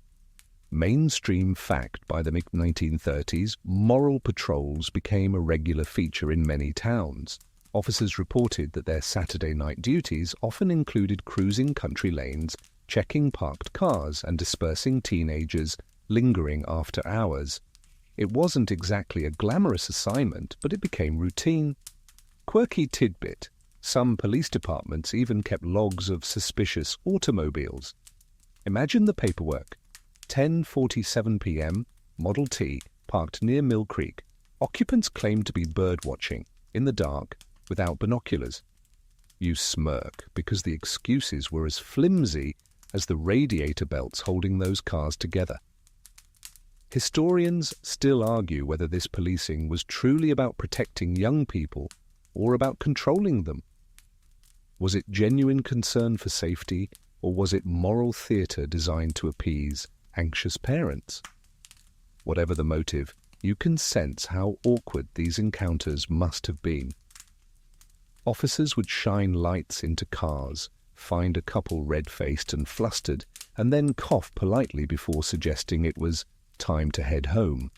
Mainstream fact by the mid-1930s, moral patrols became a regular feature in many towns. Officers reported that their Saturday night duties often included cruising country lanes, checking parked cars, and dispersing teenagers lingering after hours. It wasn't exactly a glamorous assignment, but it became routine. Quirky tidbit: some police departments even kept logs of suspicious automobiles. Imagine the paperwork. 10:47 p.m., Model T, parked near Mill Creek. Occupants claimed to be bird-watching, in the dark, without binoculars. You smirk, because the excuses were as flimsy as the radiator belts holding those cars together. Historians still argue whether this policing was truly about protecting young people or about controlling them. Was it genuine concern for safety, or was it moral theatre designed to appease anxious parents? Whatever the motive, you can sense how awkward these encounters must have been. Officers would shine lights into cars, find a couple red-faced and flustered, and then cough politely before suggesting it was time to head home.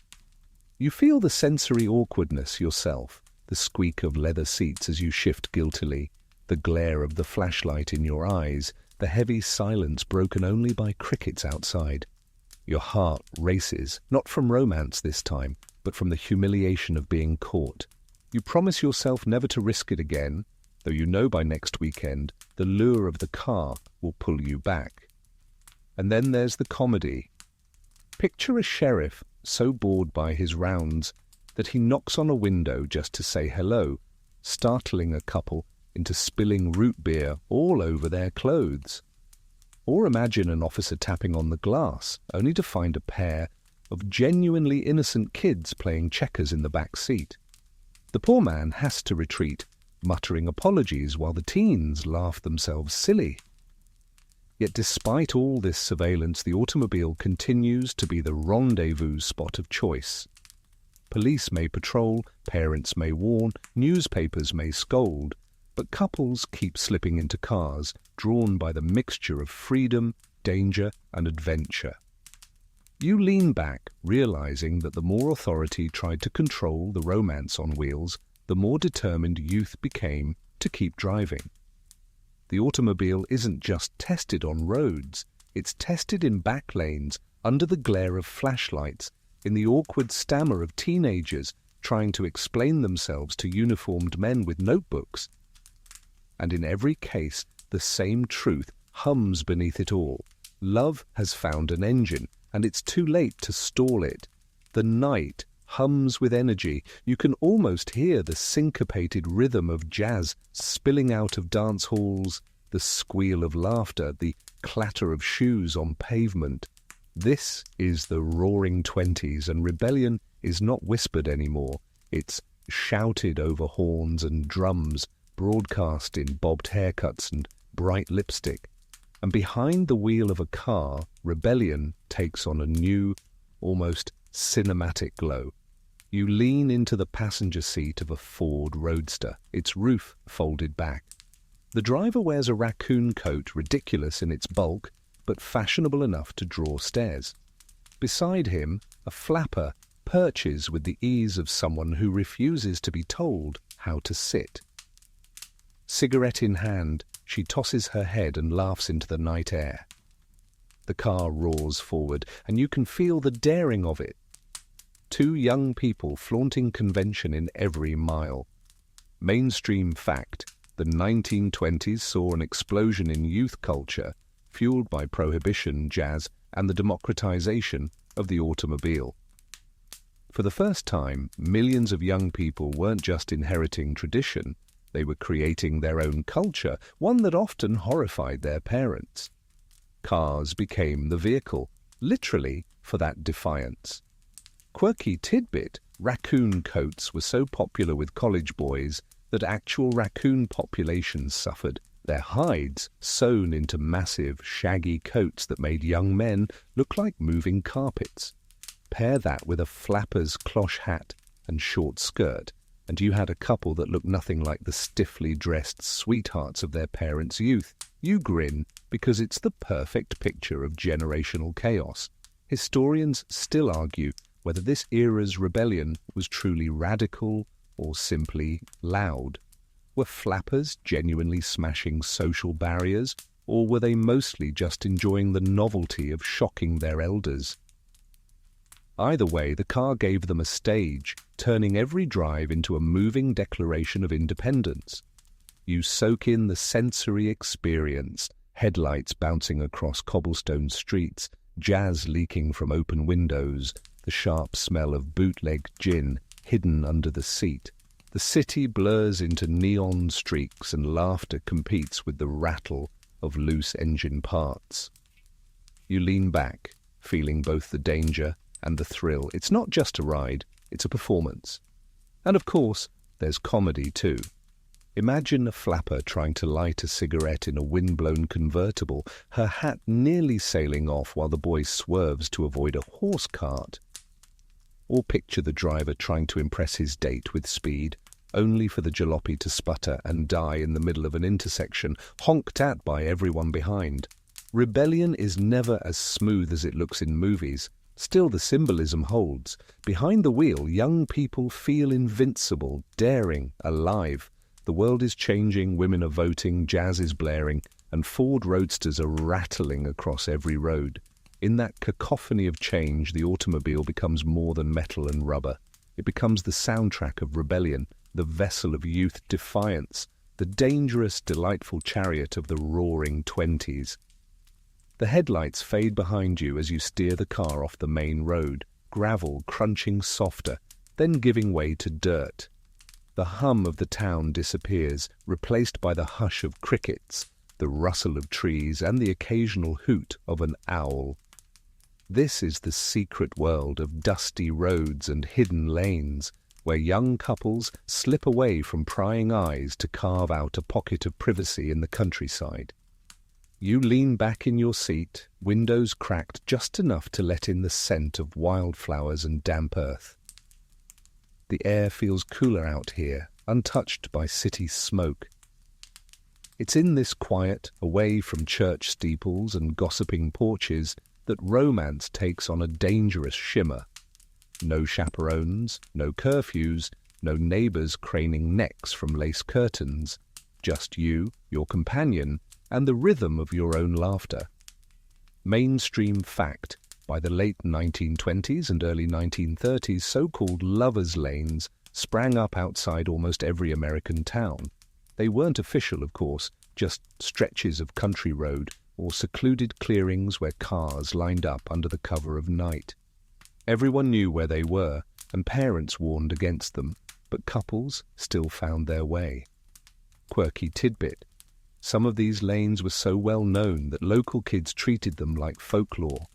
You feel the sensory awkwardness yourself, the squeak of leather seats as you shift guiltily, the glare of the flashlight in your eyes, the heavy silence broken only by crickets outside. Your heart races, not from romance this time, but from the humiliation of being caught. You promise yourself never to risk it again, though you know by next weekend the lure of the car will pull you back. And then there's the comedy. Picture a sheriff so bored by his rounds that he knocks on a window just to say hello, startling a couple into spilling root beer all over their clothes. Or imagine an officer tapping on the glass, only to find a pair of genuinely innocent kids playing checkers in the back seat. The poor man has to retreat, muttering apologies while the teens laugh themselves silly. Yet despite all this surveillance, the automobile continues to be the rendezvous spot of choice. Police may patrol, parents may warn, newspapers may scold, but couples keep slipping into cars, drawn by the mixture of freedom, danger, and adventure. You lean back, realizing that the more authority tried to control the romance on wheels, the more determined youth became to keep driving. The automobile isn't just tested on roads, it's tested in back lanes, under the glare of flashlights, in the awkward stammer of teenagers trying to explain themselves to uniformed men with notebooks. And in every case, the same truth hums beneath it all. Love has found an engine, and it's too late to stall it. The night hums with energy. You can almost hear the syncopated rhythm of jazz spilling out of dance halls, the squeal of laughter, the clatter of shoes on pavement. This is the roaring 20s, and rebellion is not whispered anymore. It's shouted over horns and drums, broadcast in bobbed haircuts and bright lipstick. And behind the wheel of a car, rebellion takes on a new, almost cinematic glow. You lean into the passenger seat of a Ford Roadster, its roof folded back. The driver wears a raccoon coat, ridiculous in its bulk, but fashionable enough to draw stares. Beside him, a flapper perches with the ease of someone who refuses to be told how to sit. Cigarette in hand, she tosses her head and laughs into the night air. The car roars forward, and you can feel the daring of it. Two young people flaunting convention in every mile. Mainstream fact, the 1920s saw an explosion in youth culture, fueled by prohibition, jazz, and the democratization of the automobile. For the first time, millions of young people weren't just inheriting tradition, they were creating their own culture, one that often horrified their parents. Cars became the vehicle, literally, for that defiance. Quirky tidbit, raccoon coats were so popular with college boys that actual raccoon populations suffered, their hides sewn into massive, shaggy coats that made young men look like moving carpets. Pair that with a flapper's cloche hat and short skirt, and you had a couple that looked nothing like the stiffly dressed sweethearts of their parents' youth. You grin because it's the perfect picture of generational chaos. Historians still argue whether this era's rebellion was truly radical or simply loud. Were flappers genuinely smashing social barriers, or were they mostly just enjoying the novelty of shocking their elders? Either way, the car gave them a stage, turning every drive into a moving declaration of independence. You soak in the sensory experience, headlights bouncing across cobblestone streets, jazz leaking from open windows, the sharp smell of bootleg gin hidden under the seat. The city blurs into neon streaks and laughter competes with the rattle of loose engine parts. You lean back, feeling both the danger and the thrill. It's not just a ride, it's a performance. And of course, there's comedy too. Imagine a flapper trying to light a cigarette in a wind-blown convertible, her hat nearly sailing off while the boy swerves to avoid a horse cart. Or picture the driver trying to impress his date with speed, only for the jalopy to sputter and die in the middle of an intersection, honked at by everyone behind. Rebellion is never as smooth as it looks in movies. Still, the symbolism holds. Behind the wheel, young people feel invincible, daring, alive. The world is changing, women are voting, jazz is blaring, and Ford Roadsters are rattling across every road. In that cacophony of change, the automobile becomes more than metal and rubber. It becomes the soundtrack of rebellion, the vessel of youth defiance, the dangerous, delightful chariot of the roaring 20s. The headlights fade behind you as you steer the car off the main road, gravel crunching softer, then giving way to dirt. The hum of the town disappears, replaced by the hush of crickets, the rustle of trees, and the occasional hoot of an owl. This is the secret world of dusty roads and hidden lanes, where young couples slip away from prying eyes to carve out a pocket of privacy in the countryside. You lean back in your seat, windows cracked just enough to let in the scent of wildflowers and damp earth. The air feels cooler out here, untouched by city smoke. It's in this quiet, away from church steeples and gossiping porches, that romance takes on a dangerous shimmer. No chaperones, no curfews, no neighbours craning necks from lace curtains. Just you, your companion, and the rhythm of your own laughter. Mainstream fact: by the late 1920s and early 1930s, so-called lovers' lanes sprang up outside almost every American town. They weren't official, of course, just stretches of country road or secluded clearings where cars lined up under the cover of night. Everyone knew where they were, and parents warned against them, but couples still found their way. Quirky tidbit: some of these lanes were so well known that local kids treated them like folklore.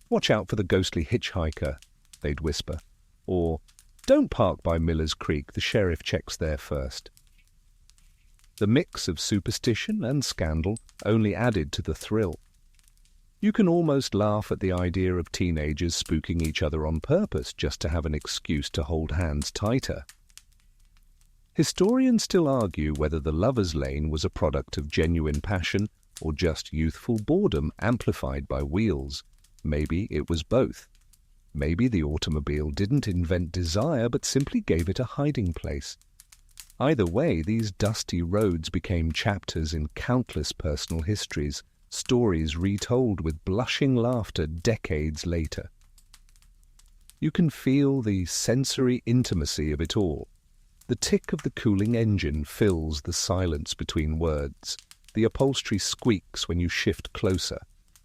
"Watch out for the ghostly hitchhiker," they'd whisper, or "Don't park by Miller's Creek, the sheriff checks there first." The mix of superstition and scandal only added to the thrill. You can almost laugh at the idea of teenagers spooking each other on purpose just to have an excuse to hold hands tighter. Historians still argue whether the lover's lane was a product of genuine passion or just youthful boredom amplified by wheels. Maybe it was both. Maybe the automobile didn't invent desire but simply gave it a hiding place. Either way, these dusty roads became chapters in countless personal histories, stories retold with blushing laughter decades later. You can feel the sensory intimacy of it all. The tick of the cooling engine fills the silence between words. The upholstery squeaks when you shift closer.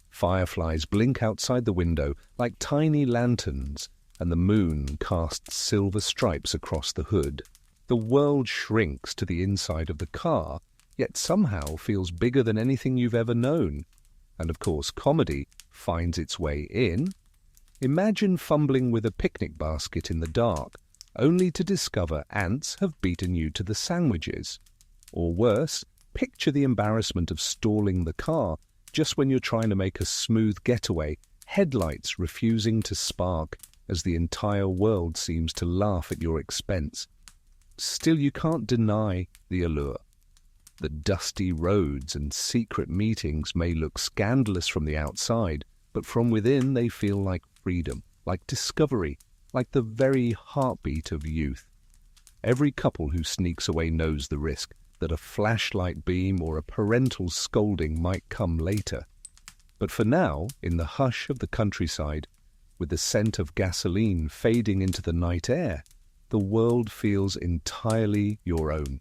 Fireflies blink outside the window like tiny lanterns, and the moon casts silver stripes across the hood. The world shrinks to the inside of the car, yet somehow feels bigger than anything you've ever known. And of course, comedy finds its way in. Imagine fumbling with a picnic basket in the dark, only to discover ants have beaten you to the sandwiches. Or worse, picture the embarrassment of stalling the car just when you're trying to make a smooth getaway, headlights refusing to spark as the entire world seems to laugh at your expense. Still, you can't deny the allure. The dusty roads and secret meetings may look scandalous from the outside, but from within they feel like freedom, like discovery, like the very heartbeat of youth. Every couple who sneaks away knows the risk, that a flashlight beam or a parental scolding might come later. But for now, in the hush of the countryside, with the scent of gasoline fading into the night air, the world feels entirely your own.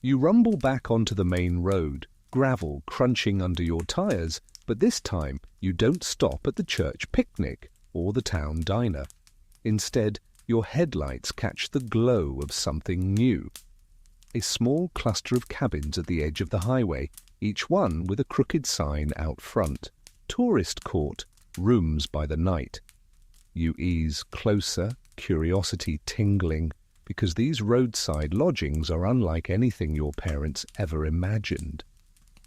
You rumble back onto the main road, gravel crunching under your tires, but this time you don't stop at the church picnic or the town diner. Instead, your headlights catch the glow of something new. A small cluster of cabins at the edge of the highway, each one with a crooked sign out front. Tourist court, rooms by the night. You ease closer, curiosity tingling, because these roadside lodgings are unlike anything your parents ever imagined.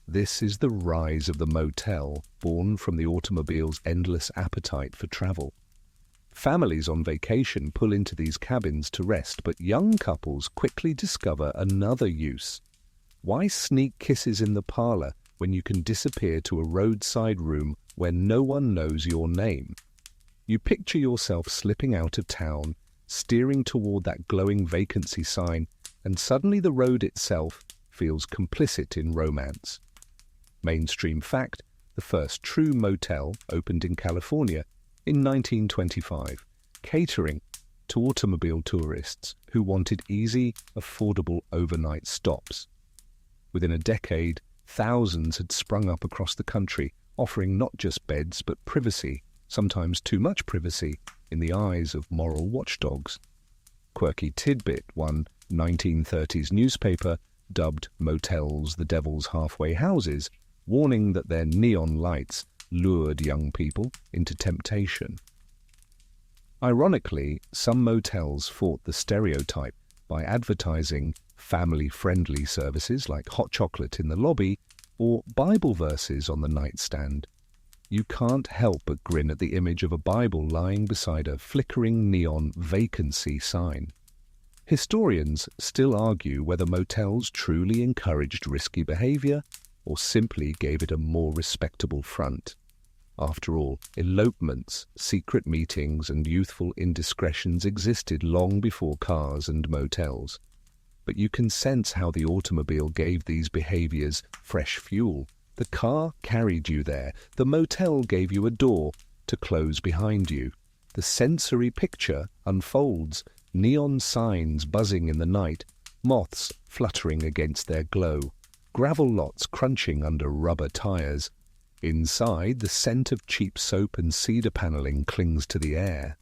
This is the rise of the motel, born from the automobile's endless appetite for travel. Families on vacation pull into these cabins to rest, but young couples quickly discover another use. Why sneak kisses in the parlor when you can disappear to a roadside room where no one knows your name? You picture yourself slipping out of town, steering toward that glowing vacancy sign, and suddenly the road itself feels complicit in romance. Mainstream fact: the first true motel opened in California in 1925, catering to automobile tourists who wanted easy, affordable overnight stops. Within a decade, thousands had sprung up across the country, offering not just beds but privacy, sometimes too much privacy, in the eyes of moral watchdogs. Quirky tidbit: one 1930s newspaper dubbed motels the devil's halfway houses, warning that their neon lights lured young people into temptation. Ironically, some motels fought the stereotype by advertising family-friendly services like hot chocolate in the lobby or Bible verses on the nightstand. You can't help but grin at the image of a Bible lying beside a flickering neon vacancy sign. Historians still argue whether motels truly encouraged risky behavior or simply gave it a more respectable front. After all, elopements, secret meetings, and youthful indiscretions existed long before cars and motels. But you can sense how the automobile gave these behaviors fresh fuel. The car carried you there. The motel gave you a door to close behind you. The sensory picture unfolds, neon signs buzzing in the night, moths fluttering against their glow, gravel lots crunching under rubber tires. Inside, the scent of cheap soap and cedar paneling clings to the air.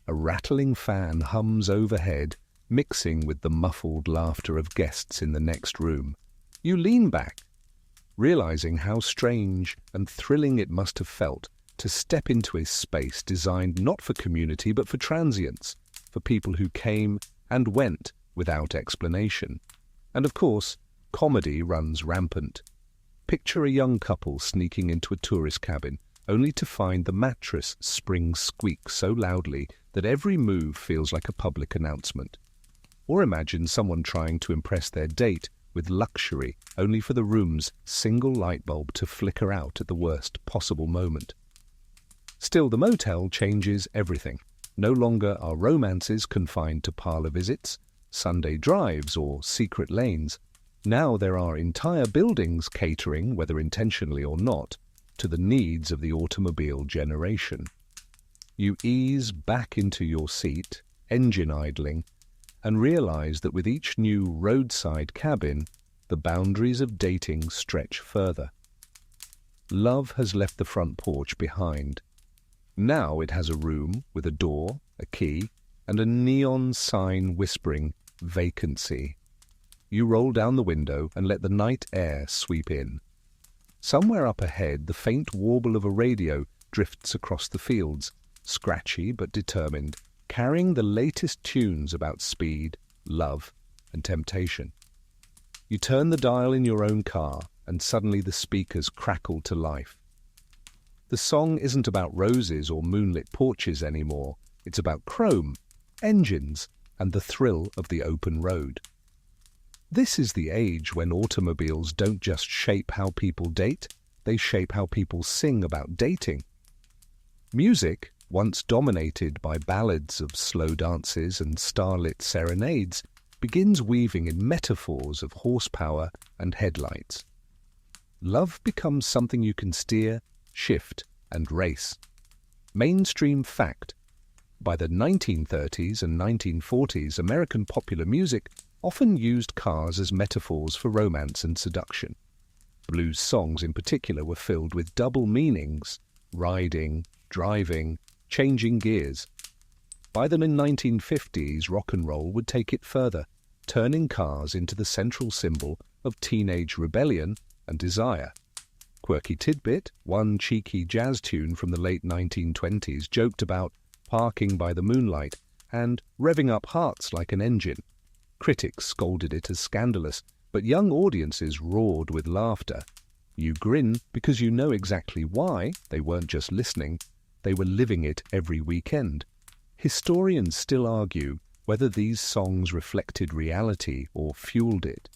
A rattling fan hums overhead, mixing with the muffled laughter of guests in the next room. You lean back, realizing how strange and thrilling it must have felt to step into a space designed not for community but for transients, for people who came and went without explanation. And of course, comedy runs rampant. Picture a young couple sneaking into a tourist cabin, only to find the mattress springs squeak so loudly that every move feels like a public announcement. Or imagine someone trying to impress their date with luxury, only for the room's single light bulb to flicker out at the worst possible moment. Still, the motel changes everything. No longer are romances confined to parlor visits, Sunday drives, or secret lanes. Now there are entire buildings catering, whether intentionally or not, to the needs of the automobile generation. You ease back into your seat, engine idling, and realize that with each new roadside cabin, the boundaries of dating stretch further. Love has left the front porch behind. Now it has a room with a door, a key, and a neon sign whispering vacancy. You roll down the window and let the night air sweep in. Somewhere up ahead, the faint warble of a radio drifts across the fields, scratchy but determined, carrying the latest tunes about speed, love, and temptation. You turn the dial in your own car, and suddenly the speakers crackle to life. The song isn't about roses or moonlit porches anymore. It's about chrome, engines, and the thrill of the open road. This is the age when automobiles don't just shape how people date, they shape how people sing about dating. Music, once dominated by ballads of slow dances and starlit serenades, begins weaving in metaphors of horsepower and headlights. Love becomes something you can steer, shift, and race. Mainstream fact: by the 1930s and 1940s, American popular music often used cars as metaphors for romance and seduction. Blues songs in particular were filled with double meanings: riding, driving, changing gears. By the 1950s, rock and roll would take it further, turning cars into the central symbol of teenage rebellion and desire. Quirky tidbit: one cheeky jazz tune from the late 1920s joked about parking by the moonlight and revving up hearts like an engine. Critics scolded it as scandalous, but young audiences roared with laughter. You grin because you know exactly why. They weren't just listening, they were living it every weekend. Historians still argue whether these songs reflected reality or fueled it.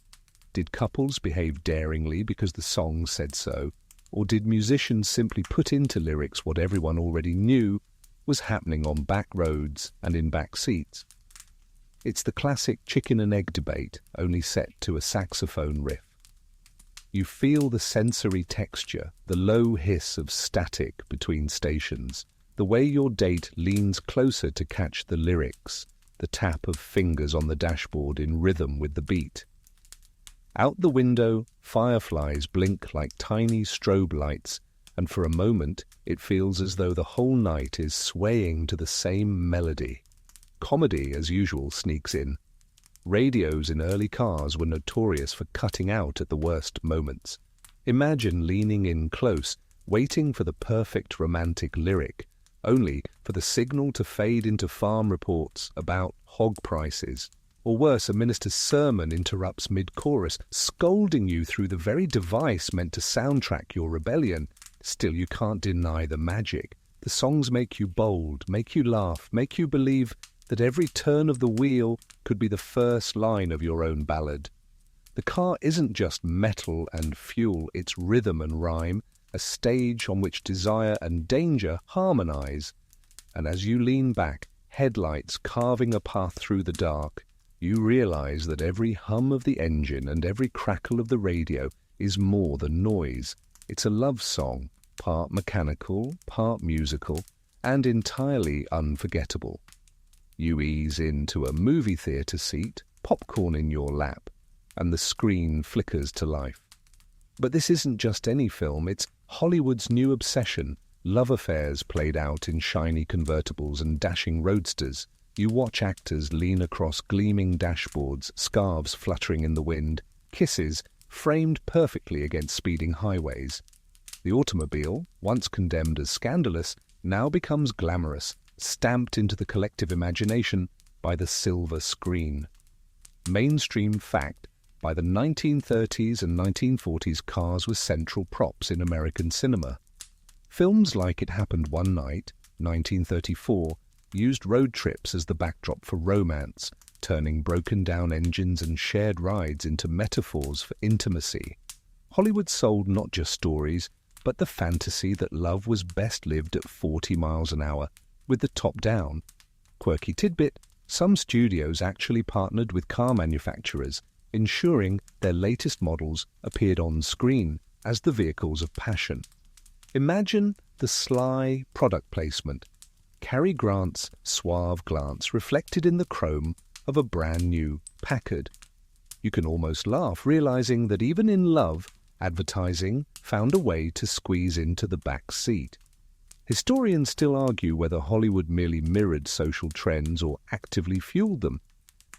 Did couples behave daringly because the song said so, or did musicians simply put into lyrics what everyone already knew was happening on back roads and in back seats? It's the classic chicken and egg debate, only set to a saxophone riff. You feel the sensory texture, the low hiss of static between stations, the way your date leans closer to catch the lyrics, the tap of fingers on the dashboard in rhythm with the beat. Out the window, fireflies blink like tiny strobe lights, and for a moment it feels as though the whole night is swaying to the same melody. Comedy, as usual, sneaks in. Radios in early cars were notorious for cutting out at the worst moments. Imagine leaning in close, waiting for the perfect romantic lyric, only for the signal to fade into farm reports about hog prices. Or worse, a minister's sermon interrupts mid-chorus, scolding you through the very device meant to soundtrack your rebellion. Still, you can't deny the magic. The songs make you bold, make you laugh, make you believe that every turn of the wheel could be the first line of your own ballad. The car isn't just metal and fuel, it's rhythm and rhyme, a stage on which desire and danger harmonize. And as you lean back, headlights carving a path through the dark, you realize that every hum of the engine and every crackle of the radio is more than noise. It's a love song, part mechanical, part musical, and entirely unforgettable. You ease into a movie theatre seat, popcorn in your lap, and the screen flickers to life. But this isn't just any film, it's Hollywood's new obsession, love affairs played out in shiny convertibles and dashing roadsters. You watch actors lean across gleaming dashboards, scarves fluttering in the wind, kisses framed perfectly against speeding highways. The automobile, once condemned as scandalous, now becomes glamorous, stamped into the collective imagination by the silver screen. Mainstream fact, by the 1930s and 1940s, cars were central props in American cinema. Films like It Happened One Night, 1934, used road trips as the backdrop for romance, turning broken-down engines and shared rides into metaphors for intimacy. Hollywood sold not just stories, but the fantasy that love was best lived at 40 miles an hour, with the top down. Quirky tidbit, some studios actually partnered with car manufacturers, ensuring their latest models appeared on screen as the vehicles of passion. Imagine the sly product placement, Cary Grant's suave glance reflected in the chrome of a brand new Packard. You can almost laugh, realizing that even in love, advertising found a way to squeeze into the back seat. Historians still argue whether Hollywood merely mirrored social trends or actively fueled them.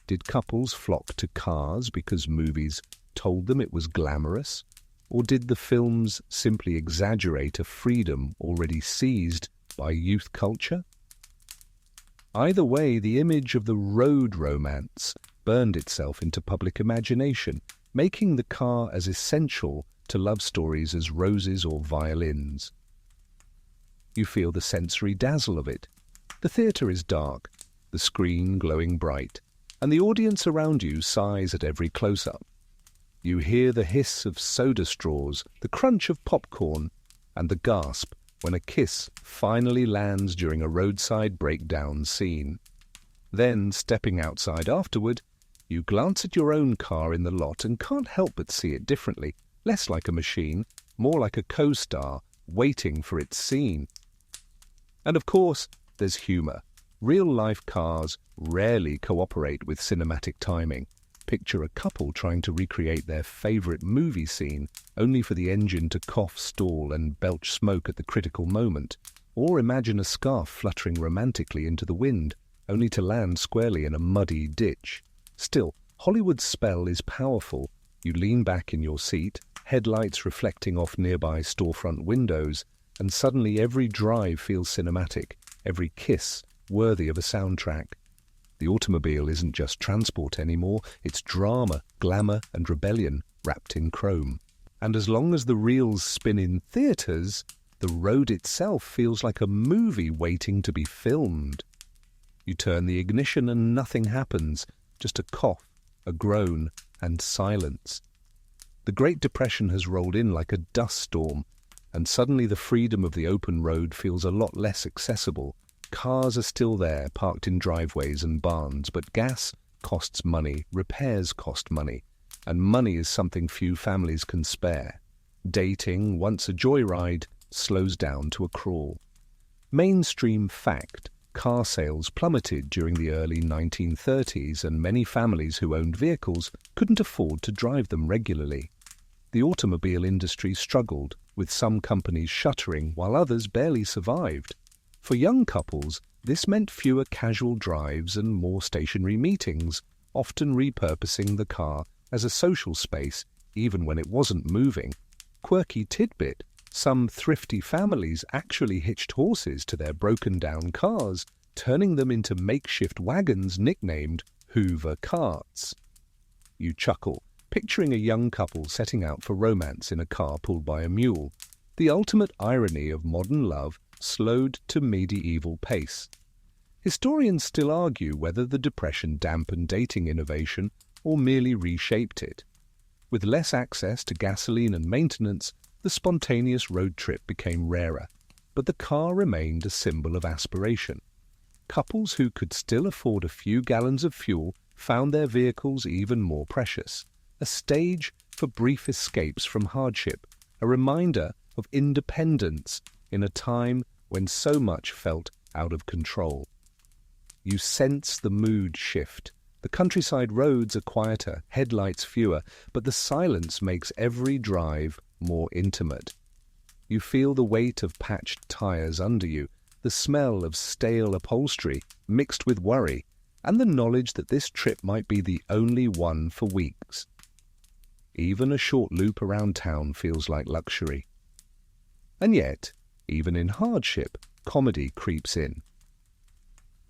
Did couples flock to cars because movies told them it was glamorous? Or did the films simply exaggerate a freedom already seized by youth culture? Either way, the image of the road romance burned itself into public imagination, making the car as essential to love stories as roses or violins. You feel the sensory dazzle of it. The theatre is dark, the screen glowing bright, and the audience around you sighs at every close-up. You hear the hiss of soda straws, the crunch of popcorn, and the gasp when a kiss finally lands during a roadside breakdown scene. Then, stepping outside afterward, you glance at your own car in the lot and can't help but see it differently, less like a machine, more like a co-star waiting for its scene. And of course, there's humour. Real-life cars rarely cooperate with cinematic timing. Picture a couple trying to recreate their favourite movie scene, only for the engine to cough, stall, and belch smoke at the critical moment. Or imagine a scarf fluttering romantically into the wind, only to land squarely in a muddy ditch. Still, Hollywood's spell is powerful. You lean back in your seat, headlights reflecting off nearby storefront windows, and suddenly every drive feels cinematic, every kiss worthy of a soundtrack. The automobile isn't just transport anymore, it's drama, glamour, and rebellion wrapped in chrome. And as long as the reels spin in theatres, the road itself feels like a movie waiting to be filmed. You turn the ignition and nothing happens, just a cough, a groan, and silence. The Great Depression has rolled in like a dust storm, and suddenly the freedom of the open road feels a lot less accessible. Cars are still there, parked in driveways and barns, but gas costs money, repairs cost money, and money is something few families can spare. Dating, once a joyride, slows down to a crawl. Mainstream fact: car sales plummeted during the early 1930s, and many families who owned vehicles couldn't afford to drive them regularly. The automobile industry struggled, with some companies shuttering while others barely survived. For young couples, this meant fewer casual drives and more stationary meetings, often repurposing the car as a social space even when it wasn't moving. Quirky tidbit: some thrifty families actually hitched horses to their broken-down cars, turning them into makeshift wagons nicknamed Hoover carts. You chuckle, picturing a young couple setting out for romance in a car pulled by a mule. The ultimate irony of modern love slowed to medieval pace. Historians still argue whether the Depression dampened dating innovation or merely reshaped it. With less access to gasoline and maintenance, the spontaneous road trip became rarer, but the car remained a symbol of aspiration. Couples who could still afford a few gallons of fuel found their vehicles even more precious, a stage for brief escapes from hardship, a reminder of independence in a time when so much felt out of control. You sense the mood shift. The countryside roads are quieter, headlights fewer, but the silence makes every drive more intimate. You feel the weight of patched tires under you, the smell of stale upholstery mixed with worry, and the knowledge that this trip might be the only one for weeks. Even a short loop around town feels like luxury. And yet, even in hardship, comedy creeps in.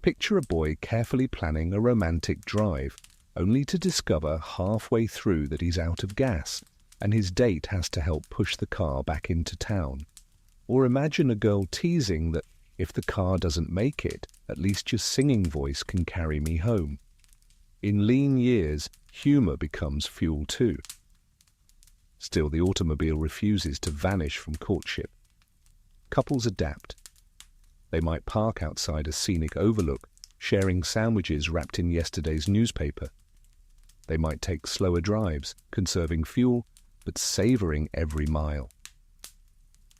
Picture a boy carefully planning a romantic drive, only to discover halfway through that he's out of gas, and his date has to help push the car back into town. Or imagine a girl teasing that if the car doesn't make it, at least your singing voice can carry me home. In lean years, humor becomes fuel too. Still, the automobile refuses to vanish from courtship. Couples adapt. They might park outside a scenic overlook, sharing sandwiches wrapped in yesterday's newspaper. They might take slower drives, conserving fuel, but savoring every mile.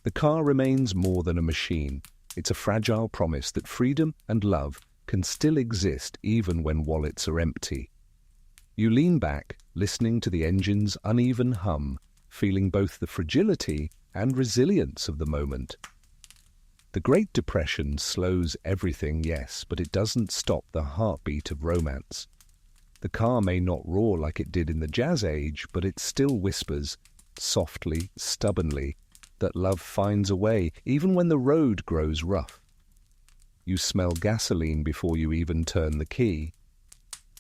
The car remains more than a machine. It's a fragile promise that freedom and love can still exist even when wallets are empty. You lean back, listening to the engine's uneven hum, feeling both the fragility and resilience of the moment. The Great Depression slows everything, yes, but it doesn't stop the heartbeat of romance. The car may not roar like it did in the Jazz Age, but it still whispers, softly, stubbornly, that love finds a way, even when the road grows rough. You smell gasoline before you even turn the key.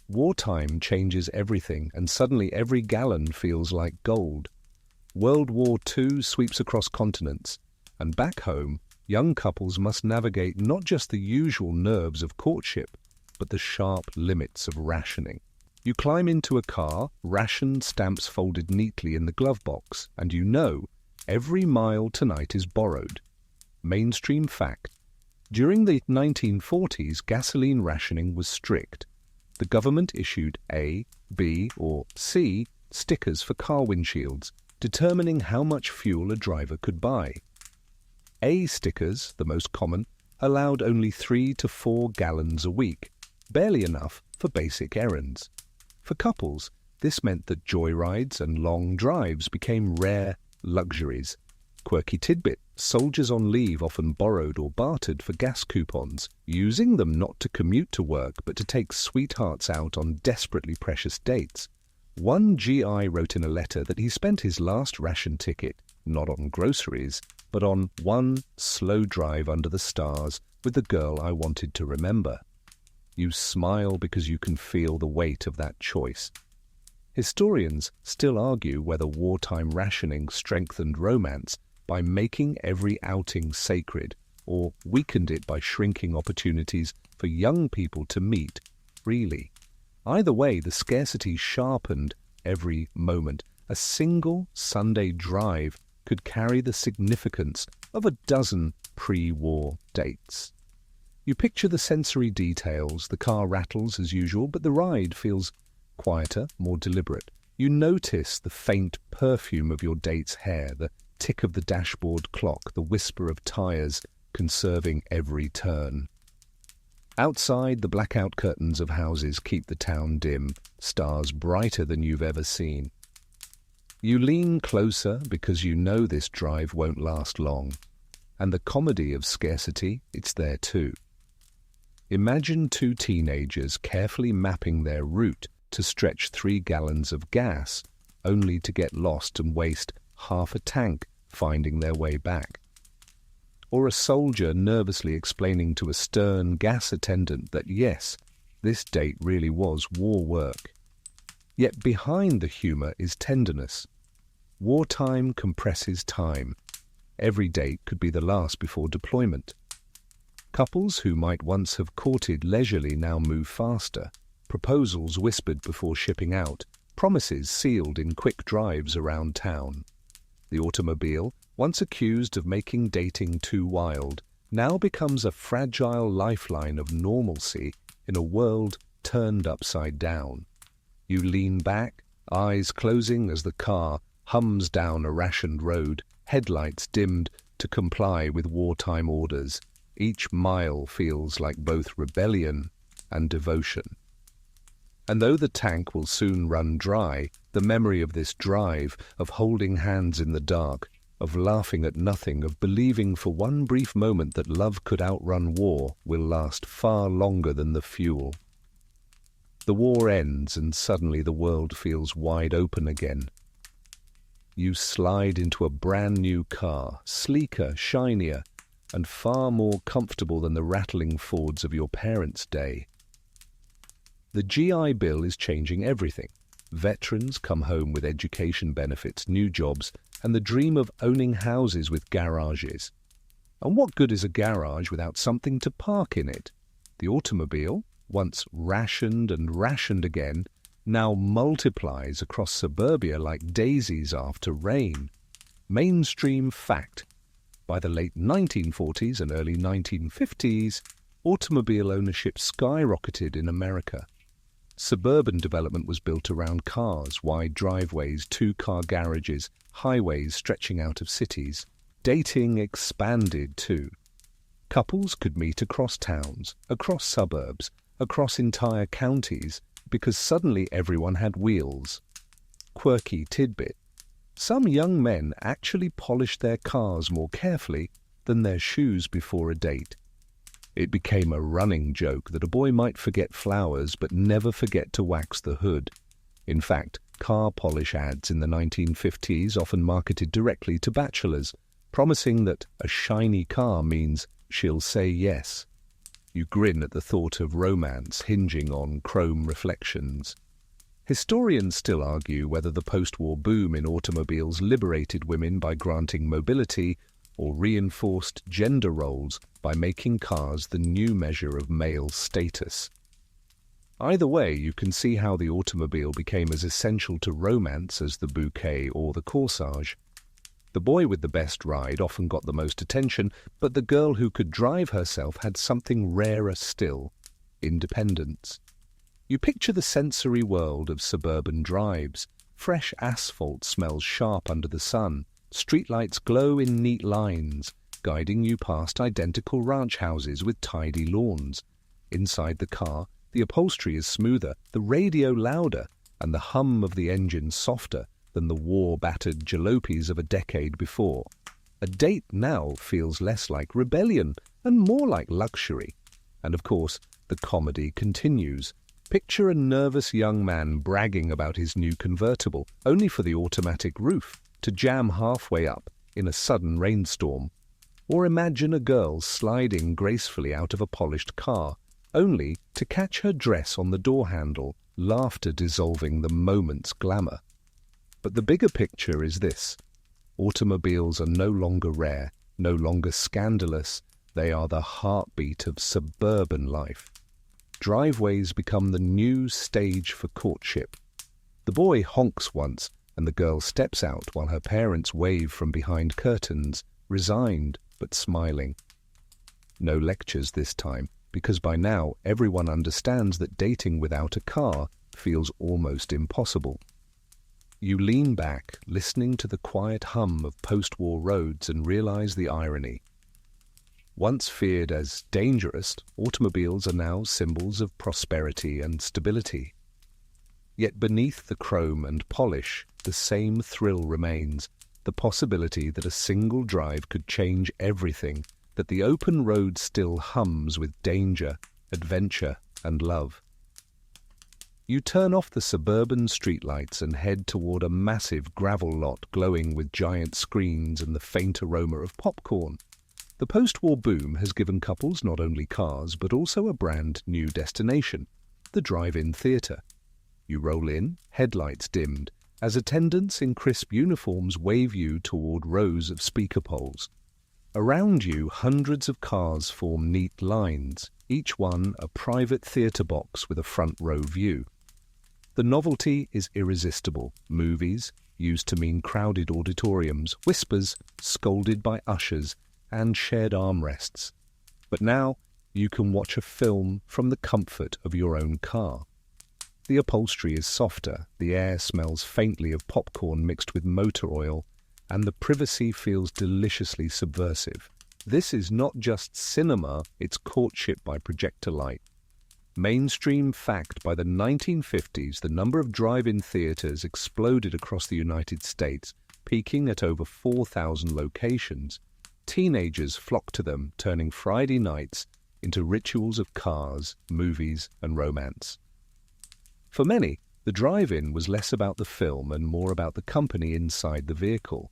Wartime changes everything, and suddenly every gallon feels like gold. World War II sweeps across continents, and back home, young couples must navigate not just the usual nerves of courtship, but the sharp limits of rationing. You climb into a car, ration stamps folded neatly in the glove box, and you know every mile tonight is borrowed. Mainstream fact: during the 1940s, gasoline rationing was strict. The government issued A, B, or C stickers for car windshields, determining how much fuel a driver could buy. A stickers, the most common, allowed only 3 to 4 gallons a week, barely enough for basic errands. For couples, this meant that joyrides and long drives became rare luxuries. Quirky tidbit: soldiers on leave often borrowed or bartered for gas coupons, using them not to commute to work but to take sweethearts out on desperately precious dates. One GI wrote in a letter that he spent his last ration ticket not on groceries, but on one slow drive under the stars with the girl I wanted to remember. You smile because you can feel the weight of that choice. Historians still argue whether wartime rationing strengthened romance by making every outing sacred, or weakened it by shrinking opportunities for young people to meet freely. Either way, the scarcity sharpened every moment. A single Sunday drive could carry the significance of a dozen pre-war dates. You picture the sensory details. The car rattles as usual, but the ride feels quieter, more deliberate. You notice the faint perfume of your date's hair, the tick of the dashboard clock, the whisper of tires conserving every turn. Outside, the blackout curtains of houses keep the town dim, stars brighter than you've ever seen. You lean closer because you know this drive won't last long, and the comedy of scarcity, it's there too. Imagine two teenagers carefully mapping their route to stretch 3 gallons of gas, only to get lost and waste half a tank finding their way back. Or a soldier nervously explaining to a stern gas attendant that yes, this date really was war work. Yet behind the humour is tenderness. Wartime compresses time. Every date could be the last before deployment. Couples who might once have courted leisurely now move faster, proposals whispered before shipping out, promises sealed in quick drives around town. The automobile, once accused of making dating too wild, now becomes a fragile lifeline of normalcy in a world turned upside down. You lean back, eyes closing as the car hums down a rationed road, headlights dimmed to comply with wartime orders. Each mile feels like both rebellion and devotion. And though the tank will soon run dry, the memory of this drive, of holding hands in the dark, of laughing at nothing, of believing for one brief moment that love could outrun war, will last far longer than the fuel. The war ends and suddenly the world feels wide open again. You slide into a brand new car, sleeker, shinier, and far more comfortable than the rattling Fords of your parents' day. The GI Bill is changing everything. Veterans come home with education benefits, new jobs, and the dream of owning houses with garages. And what good is a garage without something to park in it? The automobile, once rationed and rationed again, now multiplies across suburbia like daisies after rain. Mainstream fact. By the late 1940s and early 1950s, automobile ownership skyrocketed in America. Suburban development was built around cars, wide driveways, 2-car garages, highways stretching out of cities. Dating expanded too. Couples could meet across towns, across suburbs, across entire counties, because suddenly everyone had wheels. Quirky tidbit. Some young men actually polished their cars more carefully than their shoes before a date. It became a running joke that a boy might forget flowers but never forget to wax the hood. In fact, car polish ads in the 1950s often marketed directly to bachelors, promising that a shiny car means she'll say yes. You grin at the thought of romance hinging on chrome reflections. Historians still argue whether the post-war boom in automobiles liberated women by granting mobility or reinforced gender roles by making cars the new measure of male status. Either way, you can see how the automobile became as essential to romance as the bouquet or the corsage. The boy with the best ride often got the most attention, but the girl who could drive herself had something rarer still: independence. You picture the sensory world of suburban drives. Fresh asphalt smells sharp under the sun. Streetlights glow in neat lines, guiding you past identical ranch houses with tidy lawns. Inside the car, the upholstery is smoother, the radio louder, and the hum of the engine softer than the war-battered jalopies of a decade before. A date now feels less like rebellion and more like luxury. And of course, the comedy continues. Picture a nervous young man bragging about his new convertible, only for the automatic roof to jam halfway up in a sudden rainstorm. Or imagine a girl sliding gracefully out of a polished car, only to catch her dress on the door handle, laughter dissolving the moment's glamour. But the bigger picture is this. Automobiles are no longer rare, no longer scandalous. They are the heartbeat of suburban life. Driveways become the new stage for courtship. The boy honks once, and the girl steps out while her parents wave from behind curtains, resigned but smiling. No lectures this time, because by now everyone understands that dating without a car feels almost impossible. You lean back, listening to the quiet hum of post-war roads, and realize the irony. Once feared as dangerous, automobiles are now symbols of prosperity and stability. Yet beneath the chrome and polish, the same thrill remains, the possibility that a single drive could change everything, that the open road still hums with danger, adventure, and love. You turn off the suburban streetlights and head toward a massive gravel lot glowing with giant screens and the faint aroma of popcorn. The post-war boom has given couples not only cars but also a brand new destination, the drive-in theatre. You roll in, headlights dimmed, as attendants in crisp uniforms wave you toward rows of speaker poles. Around you, hundreds of cars form neat lines, each one a private theatre box with a front row view. The novelty is irresistible. Movies, used to mean crowded auditoriums, whispers, scolded by ushers, and shared armrests. But now, you can watch a film from the comfort of your own car. The upholstery is softer, the air smells faintly of popcorn mixed with motor oil, and the privacy feels deliciously subversive. This is not just cinema, it's courtship by projector light. Mainstream fact: by the 1950s, the number of drive-in theaters exploded across the United States, peaking at over 4,000 locations. Teenagers flocked to them, turning Friday nights into rituals of cars, movies, and romance. For many, the drive-in was less about the film and more about the company inside the vehicle.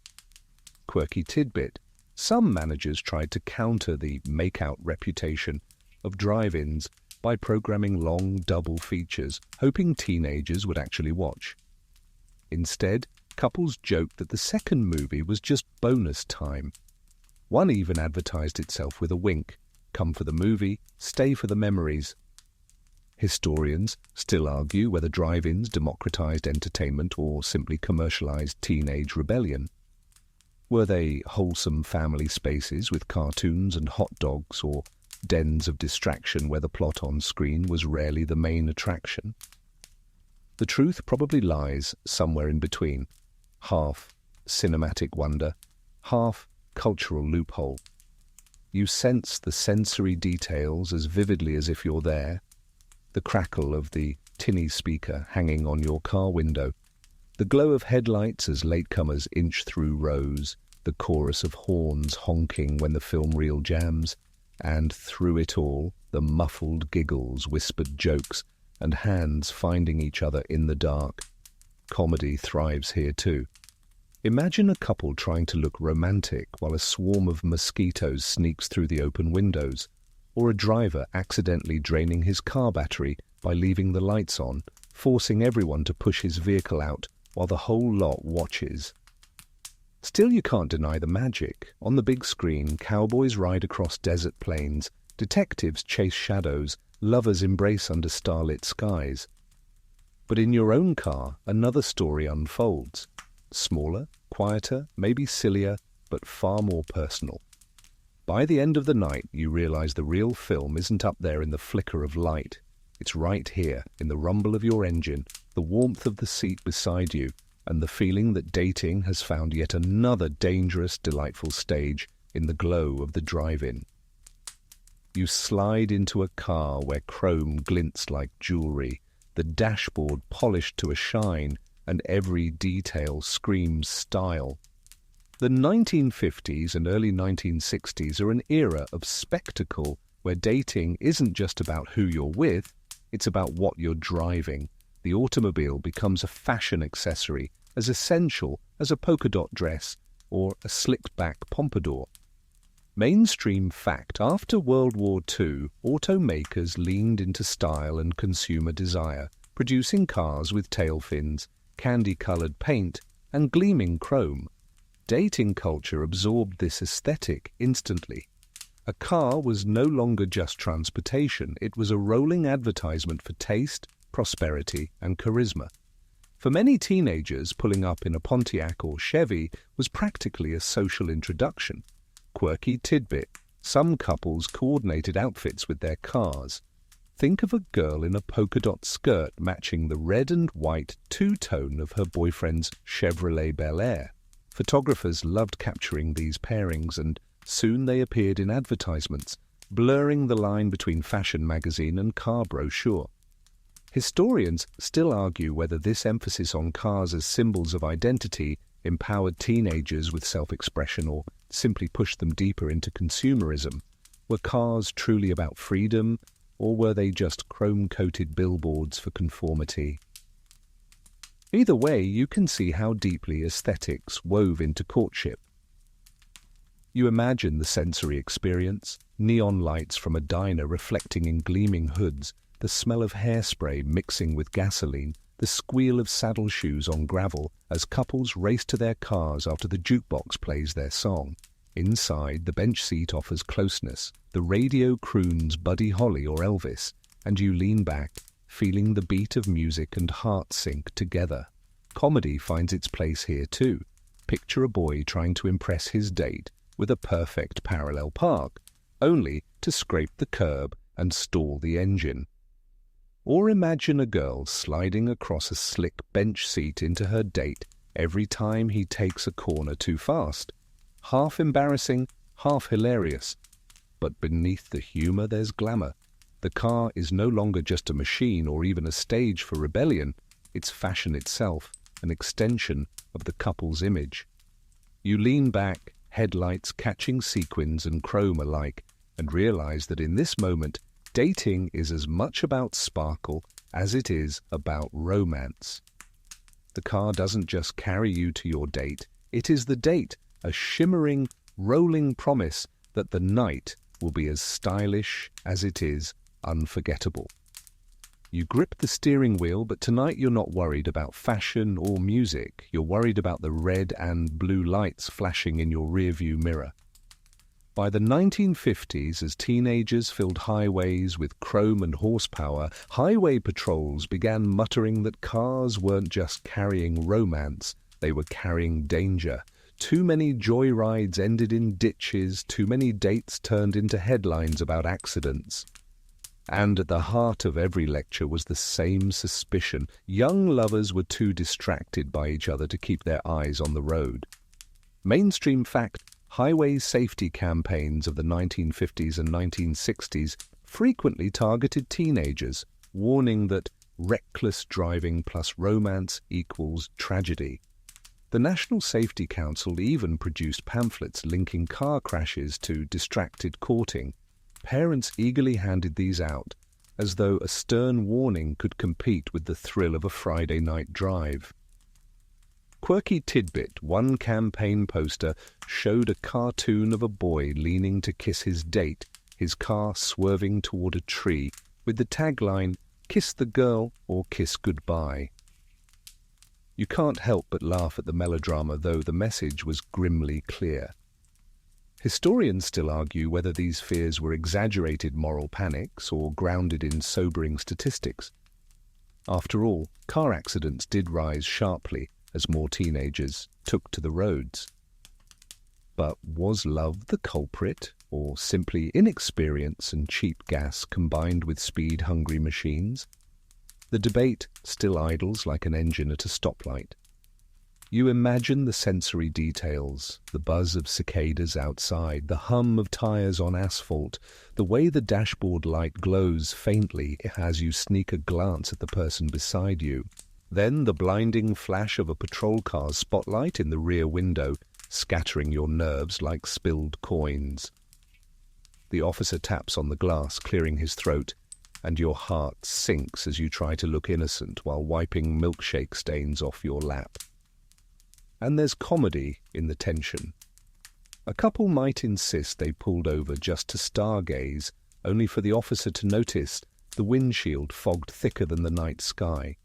Quirky tidbit: some managers tried to counter the make-out reputation of drive-ins by programming long double features, hoping teenagers would actually watch. Instead, couples joked that the second movie was just bonus time. One even advertised itself with a wink: come for the movie, stay for the memories. Historians still argue whether drive-ins democratized entertainment or simply commercialized teenage rebellion. Were they wholesome family spaces with cartoons and hot dogs, or dens of distraction where the plot on screen was rarely the main attraction? The truth probably lies somewhere in between, half cinematic wonder, half cultural loophole. You sense the sensory details as vividly as if you're there: the crackle of the tinny speaker hanging on your car window, the glow of headlights as latecomers inch through rows, the chorus of horns honking when the film reel jams, and through it all, the muffled giggles, whispered jokes, and hands finding each other in the dark. Comedy thrives here too. Imagine a couple trying to look romantic while a swarm of mosquitoes sneaks through the open windows, or a driver accidentally draining his car battery by leaving the lights on, forcing everyone to push his vehicle out while the whole lot watches. Still, you can't deny the magic. On the big screen, cowboys ride across desert plains, detectives chase shadows, lovers embrace under starlit skies. But in your own car, another story unfolds. Smaller, quieter, maybe sillier, but far more personal. By the end of the night, you realize the real film isn't up there in the flicker of light. It's right here, in the rumble of your engine, the warmth of the seat beside you, and the feeling that dating has found yet another dangerous, delightful stage in the glow of the drive-in. You slide into a car where chrome glints like jewelry, the dashboard polished to a shine, and every detail screams style. The 1950s and early 1960s are an era of spectacle where dating isn't just about who you're with, it's about what you're driving. The automobile becomes a fashion accessory, as essential as a polka dot dress or a slicked-back pompadour. Mainstream fact: after World War II, automakers leaned into style and consumer desire, producing cars with tail fins, candy-colored paint, and gleaming chrome. Dating culture absorbed this aesthetic instantly. A car was no longer just transportation, it was a rolling advertisement for taste, prosperity, and charisma. For many teenagers, pulling up in a Pontiac or Chevy was practically a social introduction. Quirky tidbit: some couples coordinated outfits with their cars. Think of a girl in a polka dot skirt matching the red and white two-tone of her boyfriend's Chevrolet Bel Air. Photographers loved capturing these pairings, and soon they appeared in advertisements, blurring the line between fashion magazine and car brochure. Historians still argue whether this emphasis on cars as symbols of identity empowered teenagers with self-expression or simply pushed them deeper into consumerism. Were cars truly about freedom, or were they just chrome-coated billboards for conformity? Either way, you can see how deeply aesthetics wove into courtship. You imagine the sensory experience, neon lights from a diner reflecting in gleaming hoods, the smell of hairspray mixing with gasoline, the squeal of saddle shoes on gravel as couples race to their cars after the jukebox plays their song. Inside, the bench seat offers closeness, the radio croons Buddy Holly or Elvis, and you lean back, feeling the beat of music and heart sync together. Comedy finds its place here too. Picture a boy trying to impress his date with a perfect parallel park, only to scrape the curb and stall the engine. Or imagine a girl sliding across a slick bench seat into her date every time he takes a corner too fast. Half embarrassing, half hilarious. But beneath the humor there's glamour. The car is no longer just a machine or even a stage for rebellion. It's fashion itself, an extension of the couple's image. You lean back, headlights catching sequins and chrome alike, and realize that in this moment, dating is as much about sparkle as it is about romance. The car doesn't just carry you to your date, it is the date, a shimmering, rolling promise that the night will be as stylish as it is unforgettable. You grip the steering wheel, but tonight you're not worried about fashion or music. You're worried about the red and blue lights flashing in your rearview mirror. By the 1950s, as teenagers filled highways with chrome and horsepower, highway patrols began muttering that cars weren't just carrying romance, they were carrying danger. Too many joyrides ended in ditches, too many dates turned into headlines about accidents. And at the heart of every lecture was the same suspicion. Young lovers were too distracted by each other to keep their eyes on the road. Mainstream fact, highway safety campaigns of the 1950s and 1960s frequently targeted teenagers, warning that reckless driving plus romance equals tragedy. The National Safety Council even produced pamphlets linking car crashes to distracted courting. Parents eagerly handed these out, as though a stern warning could compete with the thrill of a Friday night drive. Quirky tidbit, one campaign poster showed a cartoon of a boy leaning to kiss his date, his car swerving toward a tree, with the tagline, "Kiss the girl or kiss goodbye." You can't help but laugh at the melodrama, though the message was grimly clear. Historians still argue whether these fears were exaggerated moral panics or grounded in sobering statistics. After all, car accidents did rise sharply as more teenagers took to the roads. But was love the culprit, or simply inexperience and cheap gas combined with speed-hungry machines? The debate still idles like an engine at a stoplight. You imagine the sensory details, the buzz of cicadas outside, the hum of tires on asphalt, the way the dashboard light glows faintly as you sneak a glance at the person beside you. Then the blinding flash of a patrol car's spotlight in the rear window, scattering your nerves like spilled coins. The officer taps on the glass, clearing his throat, and your heart sinks as you try to look innocent while wiping milkshake stains off your lap. And there's comedy in the tension. A couple might insist they pulled over just to stargaze, only for the officer to notice the windshield fogged thicker than the night sky.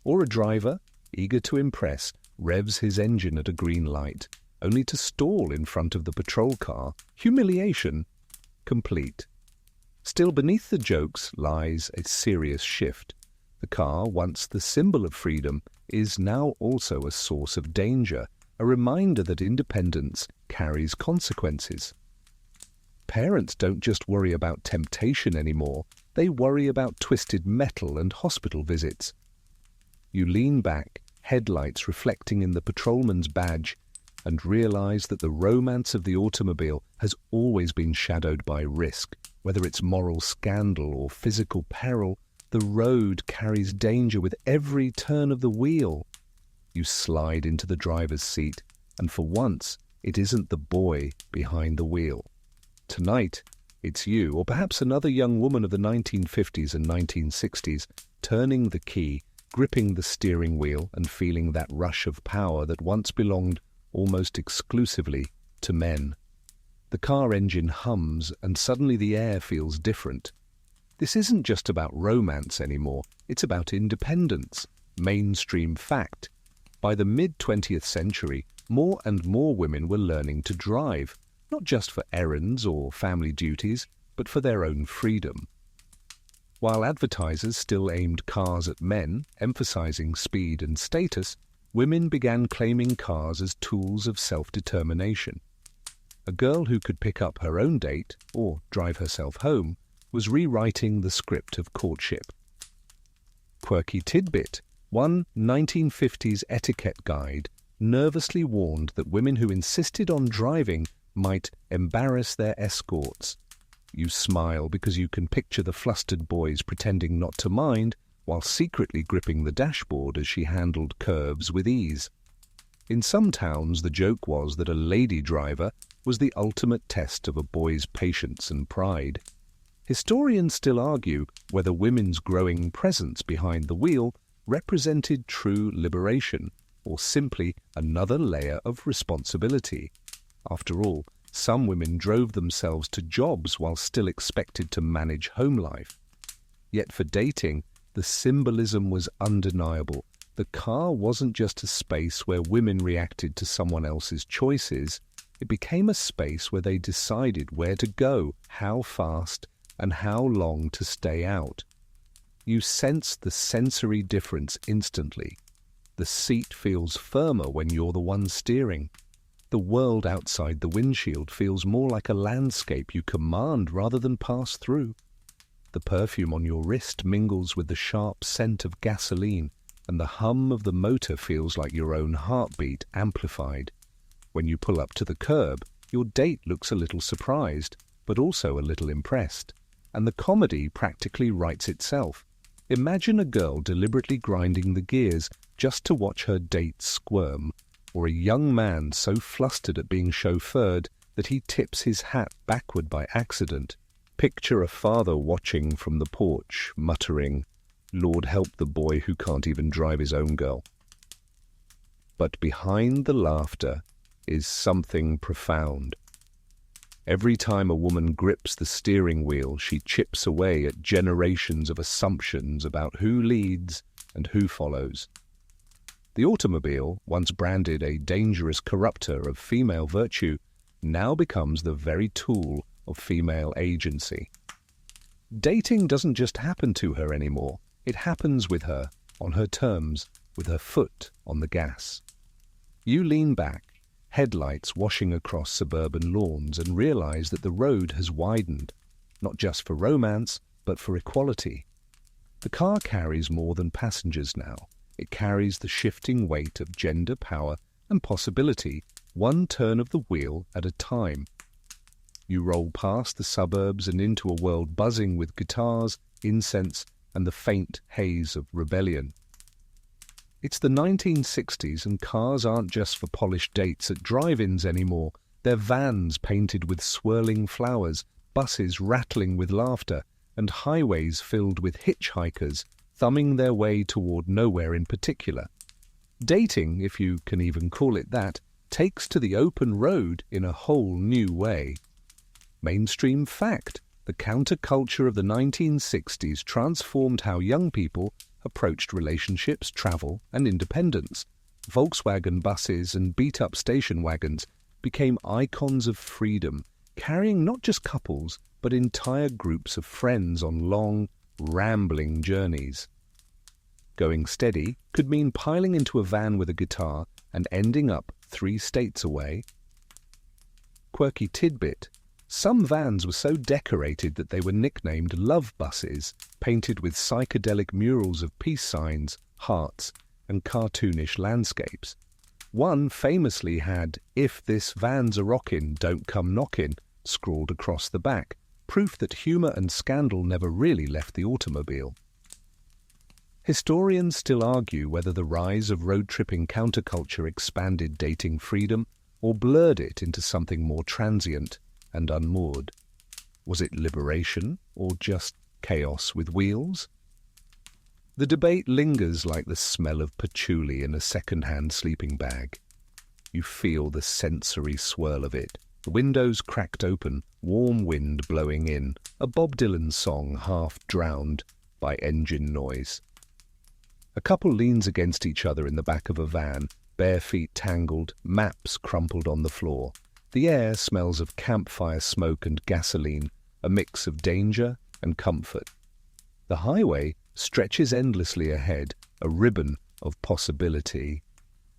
Or a driver, eager to impress, revs his engine at a green light, only to stall in front of the patrol car, humiliation complete. Still beneath the jokes lies a serious shift. The car, once the symbol of freedom, is now also a source of danger, a reminder that independence carries consequences. Parents don't just worry about temptation anymore, They worry about twisted metal and hospital visits. You lean back, headlights reflecting in the patrolman's badge, and realize that the romance of the automobile has always been shadowed by risk. Whether it's moral scandal or physical peril, the road carries danger with every turn of the wheel. You slide into the driver's seat, and for once, it isn't the boy behind the wheel. Tonight, it's you, or perhaps another young woman of the 1950s and 1960s, turning the key, gripping the steering wheel and feeling that rush of power that once belonged almost exclusively to men. The car engine hums, and suddenly the air feels different. This isn't just about romance anymore, it's about independence, mainstream fact. By the mid-20th century, more and more women were learning to drive, not just for errands or family duties, but for their own freedom. While advertisers still aimed cars at men, emphasizing speed and status, women began claiming cars as tools of self-determination. A girl who could pick up her own date, or drive herself home, was rewriting the script of courtship. Quirky tidbit: one 1950s etiquette guide nervously warned that women who insisted on driving might embarrass their escorts. You smile because you can picture the flustered boys pretending not to mind while secretly gripping the dashboard as she handled curves with ease. In some towns, the joke was that a lady driver was the ultimate test of a boy's patience and pride. Historians still argue whether women's growing presence behind the wheel represented true liberation or simply another layer of responsibility. After all, some women drove themselves to jobs while still expected to manage home life. Yet for dating, the symbolism was undeniable. The car wasn't just a space where women reacted to someone else's choices. It became a space where they decided where to go, how fast, and how long to stay out. You sense the sensory difference instantly. The seat feels firmer when you're the one steering. The world outside the windshield feels more like a landscape you command rather than pass through. The perfume on your wrist mingles with the sharp scent of gasoline, and the hum of the motor feels like your own heartbeat amplified. When you pull up to the curb, your date looks a little surprised, but also a little impressed, and the comedy practically writes itself. Imagine a girl deliberately grinding the gears just to watch her date squirm, or a young man so flustered at being chauffeured that he tips his hat backward by accident. Picture a father watching from the porch, muttering, "Lord help the boy who can't even drive his own girl." But behind the laughter is something profound. Every time a woman grips the steering wheel, she chips away at generations of assumptions about who leads and who follows. The automobile, once branded a dangerous corrupter of female virtue, now becomes the very tool of female agency. Dating doesn't just happen to her anymore. It happens with her, on her terms, with her foot on the gas. You lean back, headlights washing across suburban lawns, and realize that the road has widened, not just for romance, but for equality. The car carries more than passengers now. It carries the shifting weight of gender power and possibility, one turn of the wheel at a time. You roll past the suburbs and into a world buzzing with guitars, incense, and the faint haze of rebellion. It's the 1960s, and cars aren't just for polished dates at drive-ins anymore. They're vans painted with swirling flowers, buses rattling with laughter, and highways filled with hitchhikers thumbing their way toward nowhere in particular. Dating, if you can even call it that, takes to the open road in a whole new way. Mainstream fact: the counterculture of the 1960s transformed how young people approached relationships, travel, and independence. Volkswagen buses and beat-up station wagons became icons of freedom, carrying not just couples, but entire groups of friends on long, rambling journeys. Going steady could mean piling into a van with a guitar and ending up 3 states away. Quirky tidbit: Some vans were so decorated that they were nicknamed love buses, painted with psychedelic murals of peace signs, hearts, and cartoonish landscapes. One famously had, "If this van's a rockin', don't come knockin'," scrawled across the back, proof that humour and scandal never really left the automobile. Historians still argue whether the rise of road-tripping counterculture expanded dating freedom or blurred it into something more transient and unmoored. Was it liberation or just chaos with wheels? The debate lingers like the smell of patchouli in a second-hand sleeping bag. You feel the sensory swirl of it, the windows cracked open, warm wind blowing in, a Bob Dylan song half drowned by engine noise. A couple leans against each other in the back of a van, bare feet tangled, maps crumpled on the floor. The air smells of campfire smoke and gasoline, a mix of danger and comfort. The highway stretches endlessly ahead, a ribbon of possibility.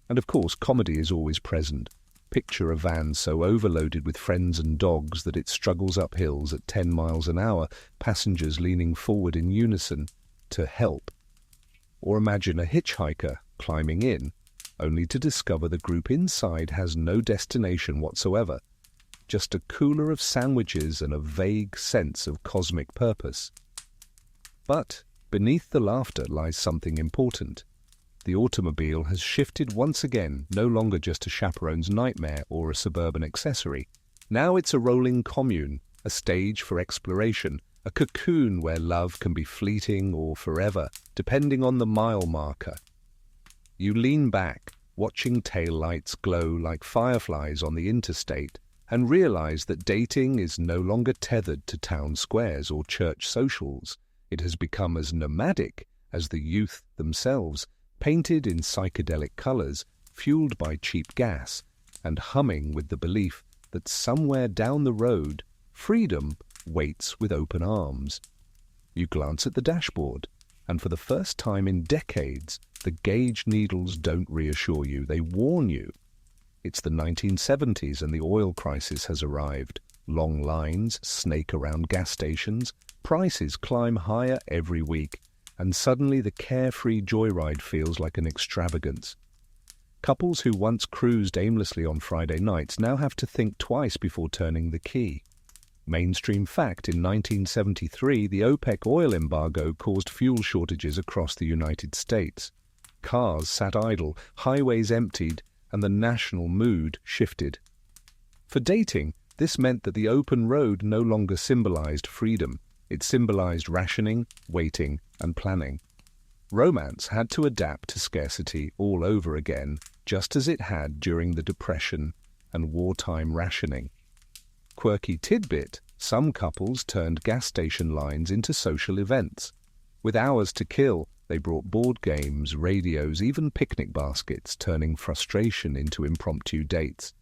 And of course, comedy is always present. Picture a van so overloaded with friends and dogs that it struggles up hills at 10 miles an hour, passengers leaning forward in unison to help. Or imagine a hitchhiker climbing in, only to discover the group inside has no destination whatsoever, just a cooler of sandwiches and a vague sense of cosmic purpose. But beneath the laughter lies something important. The automobile has shifted once again, no longer just a chaperone's nightmare or a suburban accessory. Now it's a rolling commune, a stage for exploration, a cocoon where love can be fleeting or forever, depending on the mile marker. You lean back, watching taillights glow like fireflies on the interstate, and realize that dating is no longer tethered to town squares or church socials. It has become as nomadic as the youth themselves, painted in psychedelic colors, fueled by cheap gas, and humming with the belief that somewhere down the road, freedom waits with open arms. You glance at the dashboard, and for the first time in decades, the gauge needles don't reassure you, they warn you. It's the 1970s and the oil crisis has arrived. Long lines snake around gas stations, prices climb higher every week, and suddenly the carefree joyride feels like an extravagance. Couples who once cruised aimlessly on Friday nights now have to think twice before turning the key. Mainstream fact, in 1973, the OPEC oil embargo caused fuel shortages across the United States. Cars sat idle, highways emptied, and the national mood shifted. For dating, this meant that the open road no longer symbolized freedom. It symbolized rationing, waiting, and planning. Romance had to adapt to scarcity all over again, just as it had during the Depression and wartime rationing. Quirky tidbit, some couples turned gas station lines into social events. With hours to kill, they brought board games, radios, even picnic baskets, turning frustration into impromptu dates.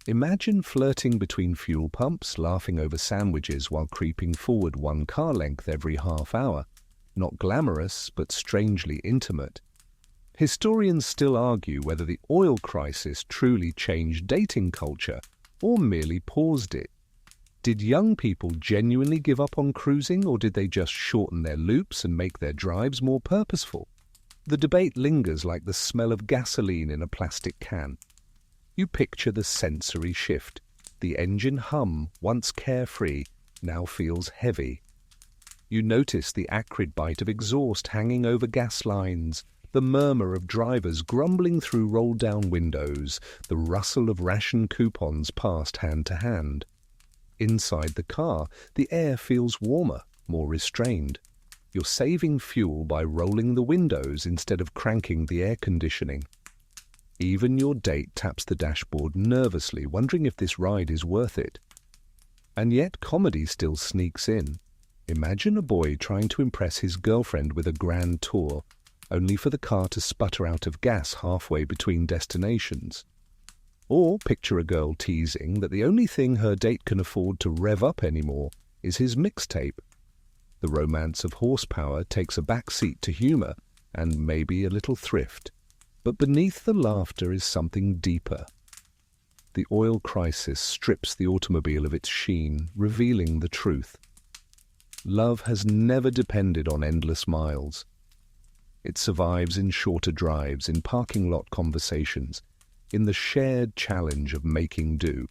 Imagine flirting between fuel pumps, laughing over sandwiches while creeping forward one car length every half hour. Not glamorous, but strangely intimate. Historians still argue whether the oil crisis truly changed dating culture or merely paused it. Did young people genuinely give up on cruising, or did they just shorten their loops and make their drives more purposeful? The debate lingers like the smell of gasoline in a plastic can. You picture the sensory shift. The engine hum, once carefree, now feels heavy. You notice the acrid bite of exhaust hanging over gas lines, the murmur of drivers grumbling through rolled-down windows, the rustle of ration coupons passed hand to hand. Inside the car, the air feels warmer, more restrained. You're saving fuel by rolling the windows instead of cranking the air conditioning. Even your date taps the dashboard nervously, wondering if this ride is worth it. And yet comedy still sneaks in. Imagine a boy trying to impress his girlfriend with a grand tour, only for the car to sputter out of gas halfway between destinations. Or picture a girl teasing that the only thing her date can afford to rev up anymore is his mixtape. The romance of horsepower takes a back seat to humor and maybe a little thrift. But beneath the laughter is something deeper. the oil crisis strips the automobile of its sheen, revealing the truth. Love has never depended on endless miles. It survives in shorter drives, in parking lot conversations, in the shared challenge of making do.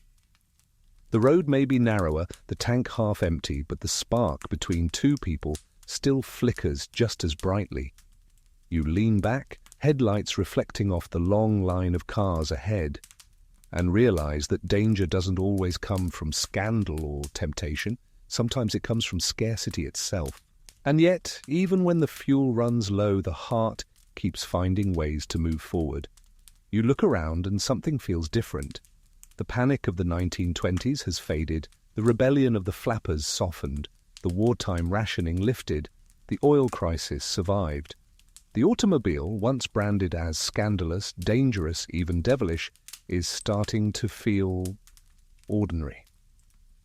The road may be narrower, the tank half empty, but the spark between two people still flickers just as brightly. You lean back, headlights reflecting off the long line of cars ahead, and realize that danger doesn't always come from scandal or temptation. Sometimes it comes from scarcity itself. And yet, even when the fuel runs low, the heart keeps finding ways to move forward. You look around and something feels different. The panic of the 1920s has faded, the rebellion of the flappers softened, the wartime rationing lifted, the oil crisis survived. The automobile, once branded as scandalous, dangerous, even devilish, is starting to feel ordinary.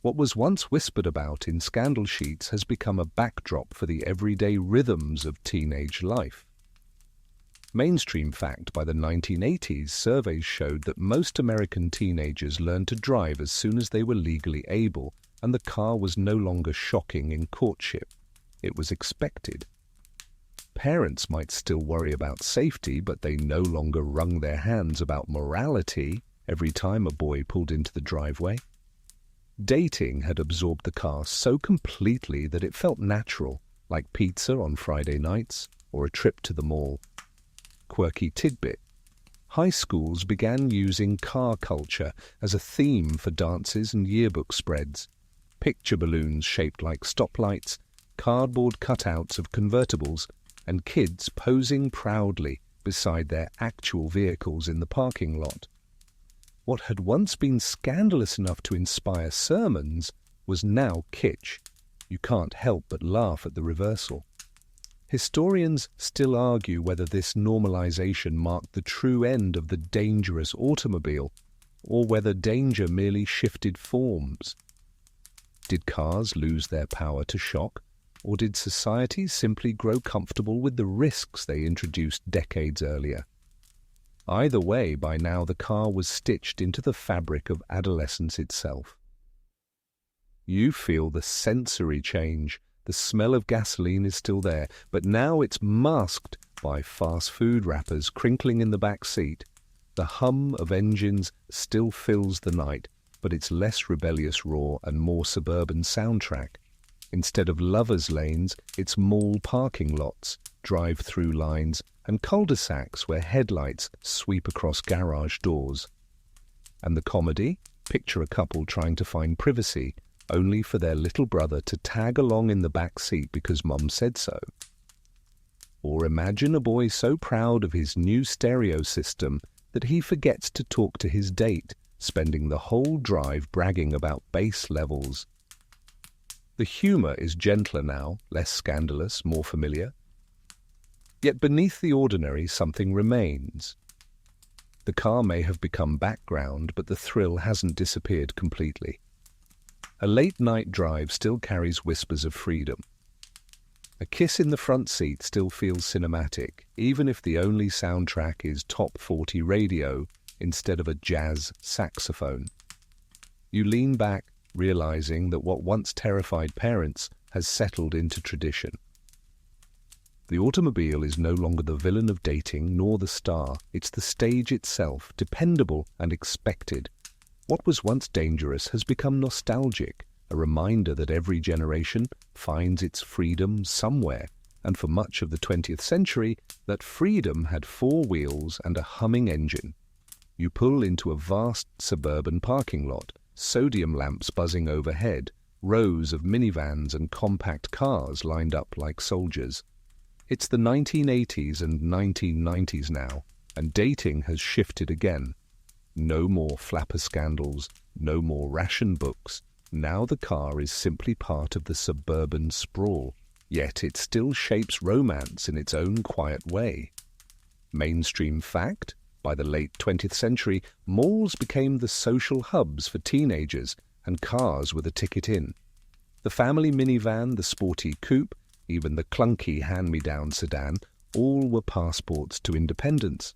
What was once whispered about in scandal sheets has become a backdrop for the everyday rhythms of teenage life. Mainstream fact, by the 1980s, surveys showed that most American teenagers learned to drive as soon as they were legally able, and the car was no longer shocking in courtship. It was expected. Parents might still worry about safety, but they no longer wrung their hands about morality every time a boy pulled into the driveway. Dating had absorbed the car so completely that it felt natural, like pizza on Friday nights or a trip to the mall. Quirky tidbit: high schools began using car culture as a theme for dances and yearbook spreads. Picture balloons shaped like stoplights, cardboard cutouts of convertibles, and kids posing proudly beside their actual vehicles in the parking lot. What had once been scandalous enough to inspire sermons was now kitsch. You can't help but laugh at the reversal. Historians still argue whether this normalization marked the true end of the dangerous automobile, or whether danger merely shifted forms. Did cars lose their power to shock, or did society simply grow comfortable with the risks they introduced decades earlier? Either way, by now the car was stitched into the fabric of adolescence itself. You feel the sensory change. The smell of gasoline is still there, but now it's masked by fast food wrappers crinkling in the back seat. The hum of engines still fills the night, but it's less rebellious roar and more suburban soundtrack. Instead of lovers' lanes, it's mall parking lots, drive-through lines, and cul-de-sacs where headlights sweep across garage doors. And the comedy? Picture a couple trying to find privacy, only for their little brother to tag along in the back seat because Mum said so. Or imagine a boy so proud of his new stereo system that he forgets to talk to his date, spending the whole drive bragging about bass levels. The humor is gentler now, less scandalous, more familiar. Yet beneath the ordinary, something remains. The car may have become background, but the thrill hasn't disappeared completely. A late-night drive still carries whispers of freedom. A kiss in the front seat still feels cinematic, even if the only soundtrack is top 40 radio instead of a jazz saxophone. You lean back, realizing that what once terrified parents has settled into tradition. The automobile is no longer the villain of dating, nor the star. It's the stage itself, dependable and expected. What was once dangerous has become nostalgic, a reminder that every generation finds its freedom somewhere, and for much of the 20th century, that freedom had 4 wheels and a humming engine. You pull into a vast suburban parking lot, sodium lamps buzzing overhead, rows of minivans and compact cars lined up like soldiers. It's the 1980s and 1990s now, and dating has shifted again. No more flapper scandals, no more ration books. Now the car is simply part of the suburban sprawl, yet it still shapes romance in its own quiet way. Mainstream fact: by the late 20th century, malls became the social hubs for teenagers, and cars were the ticket in. The family minivan, the sporty coupe, even the clunky hand-me-down sedan, all were passports to independence.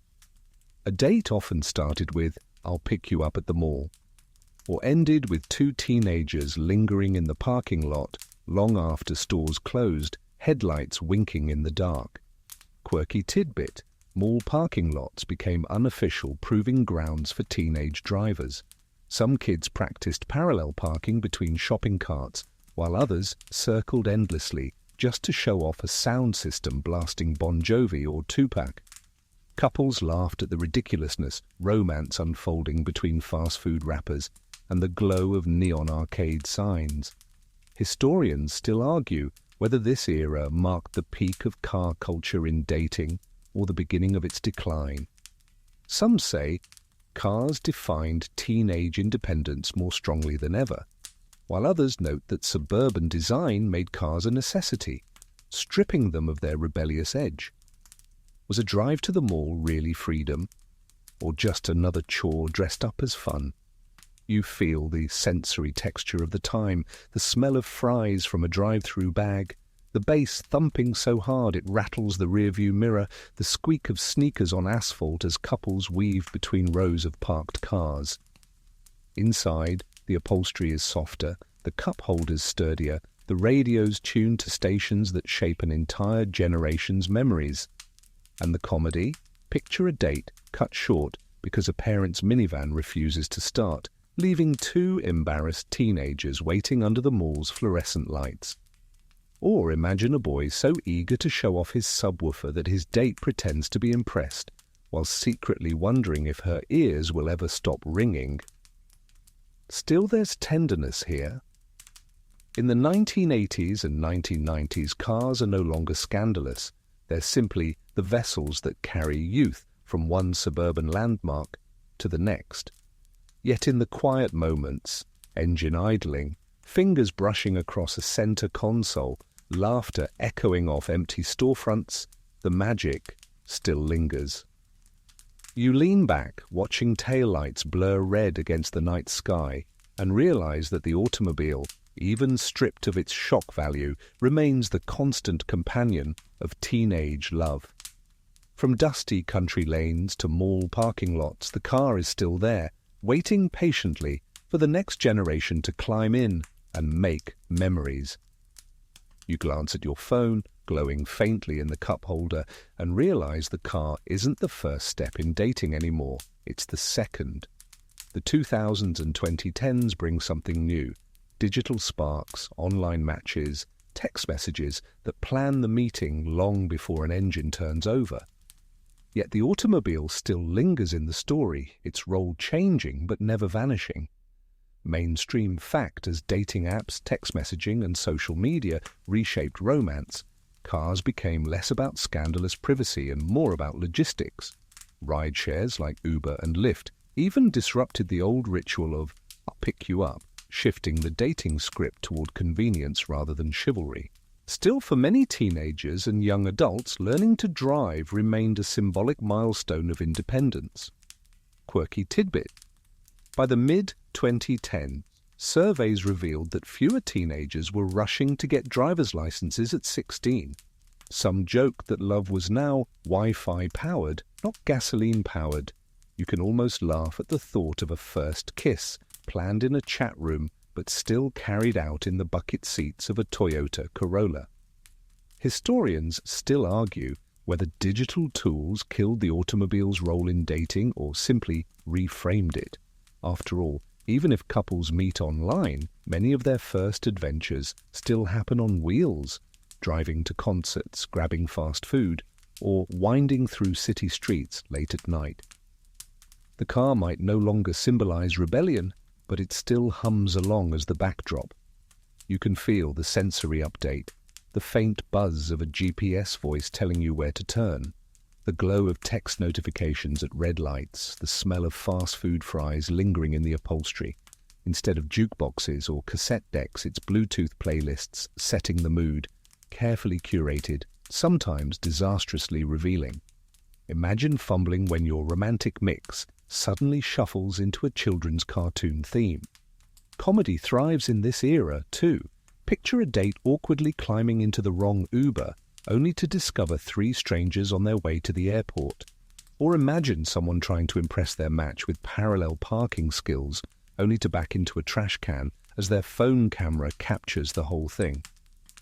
A date often started with, "I'll pick you up at the mall," or ended with two teenagers lingering in the parking lot long after stores closed, headlights winking in the dark. Quirky tidbit: mall parking lots became unofficial proving grounds for teenage drivers. Some kids practiced parallel parking between shopping carts, while others circled endlessly just to show off a sound system blasting Bon Jovi or Tupac. Couples laughed at the ridiculousness, romance unfolding between fast food rappers, and the glow of neon arcade signs. Historians still argue whether this era marked the peak of car culture in dating or the beginning of its decline. Some say cars defined teenage independence more strongly than ever, while others note that suburban design made cars a necessity, stripping them of their rebellious edge. Was a drive to the mall really freedom, or just another chore dressed up as fun? You feel the sensory texture of the time, the smell of fries from a drive-through bag, the bass thumping so hard it rattles the rearview mirror, the squeak of sneakers on asphalt as couples weave between rows of parked cars. Inside, the upholstery is softer, the cup holders sturdier, the radios tuned to stations that shape an entire generation's memories. And the comedy? Picture a date cut short because a parent's minivan refuses to start, leaving two embarrassed teenagers waiting under the mall's fluorescent lights. Or imagine a boy so eager to show off his subwoofer that his date pretends to be impressed, while secretly wondering if her ears will ever stop ringing. Still, there's tenderness here. In the 1980s and 1990s, cars are no longer scandalous. They're simply the vessels that carry youth from one suburban landmark to the next. Yet in the quiet moments, engine idling, fingers brushing across a center console, laughter echoing off empty storefronts, the magic still lingers. You lean back, watching taillights blur red against the night sky, and realize that the automobile, even stripped of its shock value, remains the constant companion of teenage love. From dusty country lanes to mall parking lots, the car is still there, waiting patiently for the next generation to climb in and make memories. You glance at your phone, glowing faintly in the cup holder, and realize the car isn't the first step in dating anymore, it's the second. The 2000s and 2010s bring something new: digital sparks, online matches, text messages that plan the meeting long before an engine turns over. Yet the automobile still lingers in the story, its role changing but never vanishing. Mainstream fact as dating apps, text messaging, and social media reshaped romance, cars became less about scandalous privacy and more about logistics. Rideshares like Uber and Lyft even disrupted the old ritual of "I'll pick you up," shifting the dating script toward convenience rather than chivalry. Still, for many teenagers and young adults, learning to drive remained a symbolic milestone of independence. Quirky tidbit: by the mid-2010s, surveys revealed that fewer teenagers were rushing to get driver's licenses at 16. Some joke that love was now Wi-Fi powered, not gasoline powered. You can almost laugh at the thought of a first kiss, planned in a chat room, but still carried out in the bucket seats of a Toyota Corolla. Historians still argue whether digital tools killed the automobile's role in dating or simply reframed it. After all, even if couples meet online, many of their first adventures still happen on wheels, driving to concerts, grabbing fast food, or winding through city streets late at night. The car might no longer symbolize rebellion, but it still hums along as the backdrop. You can feel the sensory update, the faint buzz of a GPS voice telling you where to turn, the glow of text notifications at red lights, the smell of fast food fries lingering in the upholstery. Instead of jukeboxes or cassette decks, it's Bluetooth playlists setting the mood, carefully curated, sometimes disastrously revealing. Imagine fumbling when your romantic mix suddenly shuffles into a children's cartoon theme. Comedy thrives in this era, too. Picture a date awkwardly climbing into the wrong Uber, only to discover three strangers on their way to the airport. Or imagine someone trying to impress their match with parallel parking skills, only to back into a trash can as their phone camera captures the whole thing.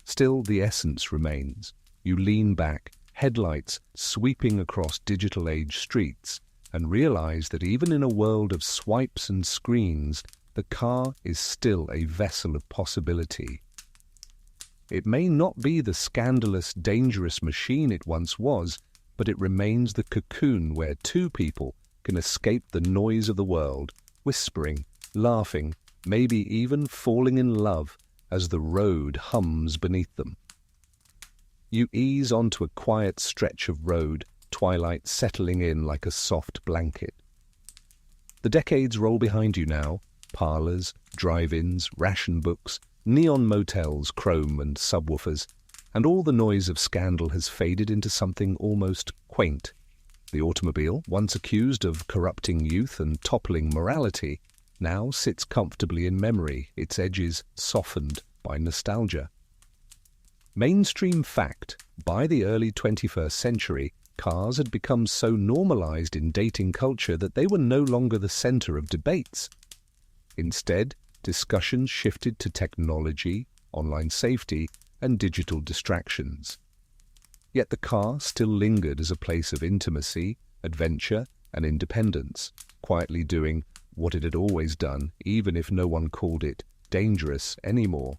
Still, the essence remains. You lean back, headlights sweeping across digital-age streets, and realize that even in a world of swipes and screens, the car is still a vessel of possibility. It may not be the scandalous, dangerous machine it once was, but it remains the cocoon where two people can escape the noise of the world, whispering, laughing, maybe even falling in love as the road hums beneath them. You ease onto a quiet stretch of road, twilight settling in like a soft blanket. The decades roll behind you now, parlors, drive-ins, ration books, neon motels, chrome and subwoofers, and all the noise of scandal has faded into something almost quaint. The automobile, once accused of corrupting youth and toppling morality, now sits comfortably in memory, its edges softened by nostalgia. Mainstream fact, by the early 21st century, cars had become so normalized in dating culture that they were no longer the center of debates. Instead, discussions shifted to technology, online safety, and digital distractions. Yet the car still lingered as a place of intimacy, adventure, and independence, quietly doing what it had always done, even if no one called it dangerous anymore.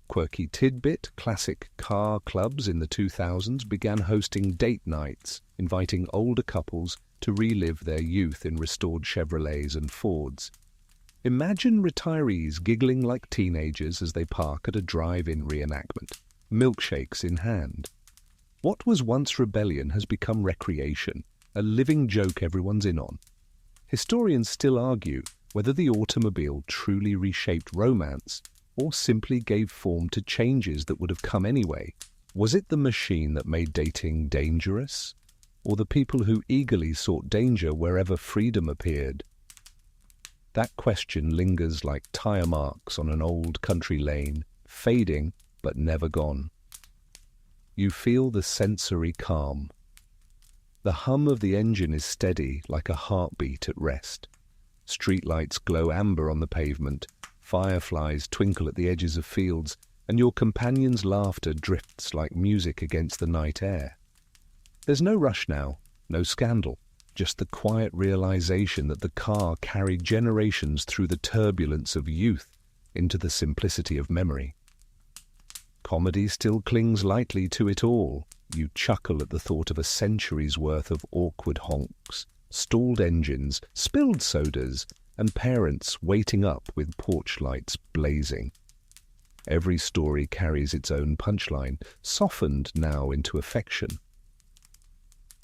Quirky tidbit, classic car clubs in the 2000s began hosting date nights, inviting older couples to relive their youth in restored Chevrolets and Fords. Imagine retirees giggling like teenagers as they park at a drive-in reenactment, milkshakes in hand. What was once rebellion has become recreation, a living joke everyone's in on. Historians still argue whether the automobile truly reshaped romance or simply gave form to changes that would have come anyway. Was it the machine that made dating dangerous, or the people who eagerly sought danger wherever freedom appeared? That question lingers like tire marks on an old country lane, fading but never gone. You feel the sensory calm. The hum of the engine is steady like a heartbeat at rest. Streetlights glow amber on the pavement, fireflies twinkle at the edges of fields, and your companion's laughter drifts like music against the night air. There's no rush now, no scandal. Just the quiet realization that the car carried generations through the turbulence of youth into the simplicity of memory. Comedy still clings lightly to it all. You chuckle at the thought of a century's worth of awkward honks, stalled engines, spilled sodas, and parents waiting up with porch lights blazing. Every story carries its own punchline, softened now into affection.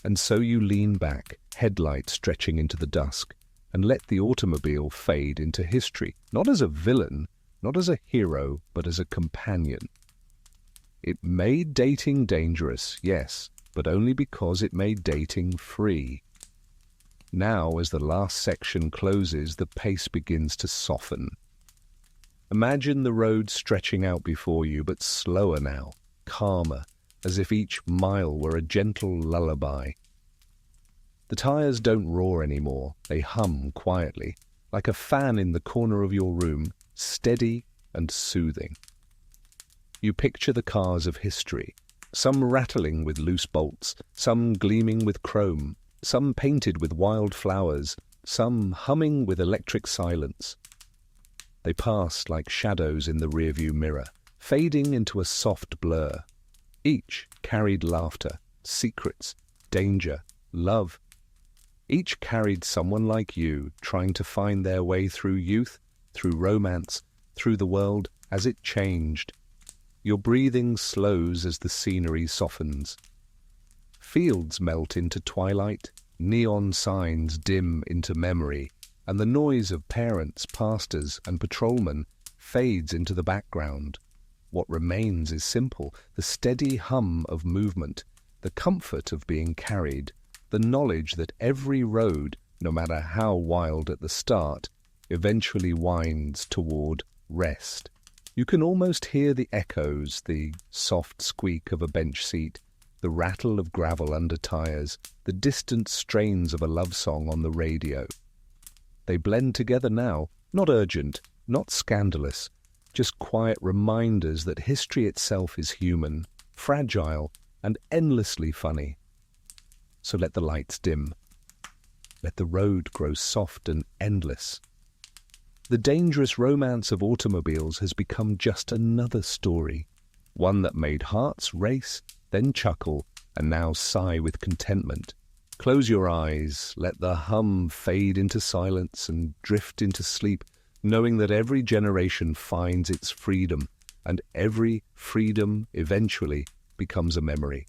And so you lean back, headlights stretching into the dusk, and let the automobile fade into history, not as a villain, not as a hero, but as a companion. It made dating dangerous, yes, but only because it made dating free. Now, as the last section closes, the pace begins to soften. Imagine the road stretching out before you, but slower now, calmer, as if each mile were a gentle lullaby. The tires don't roar anymore, they hum quietly, like a fan in the corner of your room, steady and soothing. You picture the cars of history, some rattling with loose bolts, some gleaming with chrome, some painted with wild flowers, some humming with electric silence. They pass like shadows in the rearview mirror, fading into a soft blur. Each carried laughter, secrets, danger, love. Each carried someone like you trying to find their way through youth, through romance, through the world as it changed. Your breathing slows as the scenery softens. Fields melt into twilight, neon signs dim into memory, and the noise of parents, pastors, and patrolmen fades into the background. What remains is simple, the steady hum of movement, the comfort of being carried, the knowledge that every road, no matter how wild at the start, eventually winds toward rest. You can almost hear the echoes, the soft squeak of a bench seat, the rattle of gravel under tires, the distant strains of a love song on the radio. They blend together now, not urgent, not scandalous, just quiet reminders that history itself is human, fragile, and endlessly funny. So let the lights dim. Let the road grow soft and endless. The dangerous romance of automobiles has become just another story, one that made hearts race, then chuckle, and now sigh with contentment. Close your eyes, let the hum fade into silence and drift into sleep, knowing that every generation finds its freedom, and every freedom eventually becomes a memory.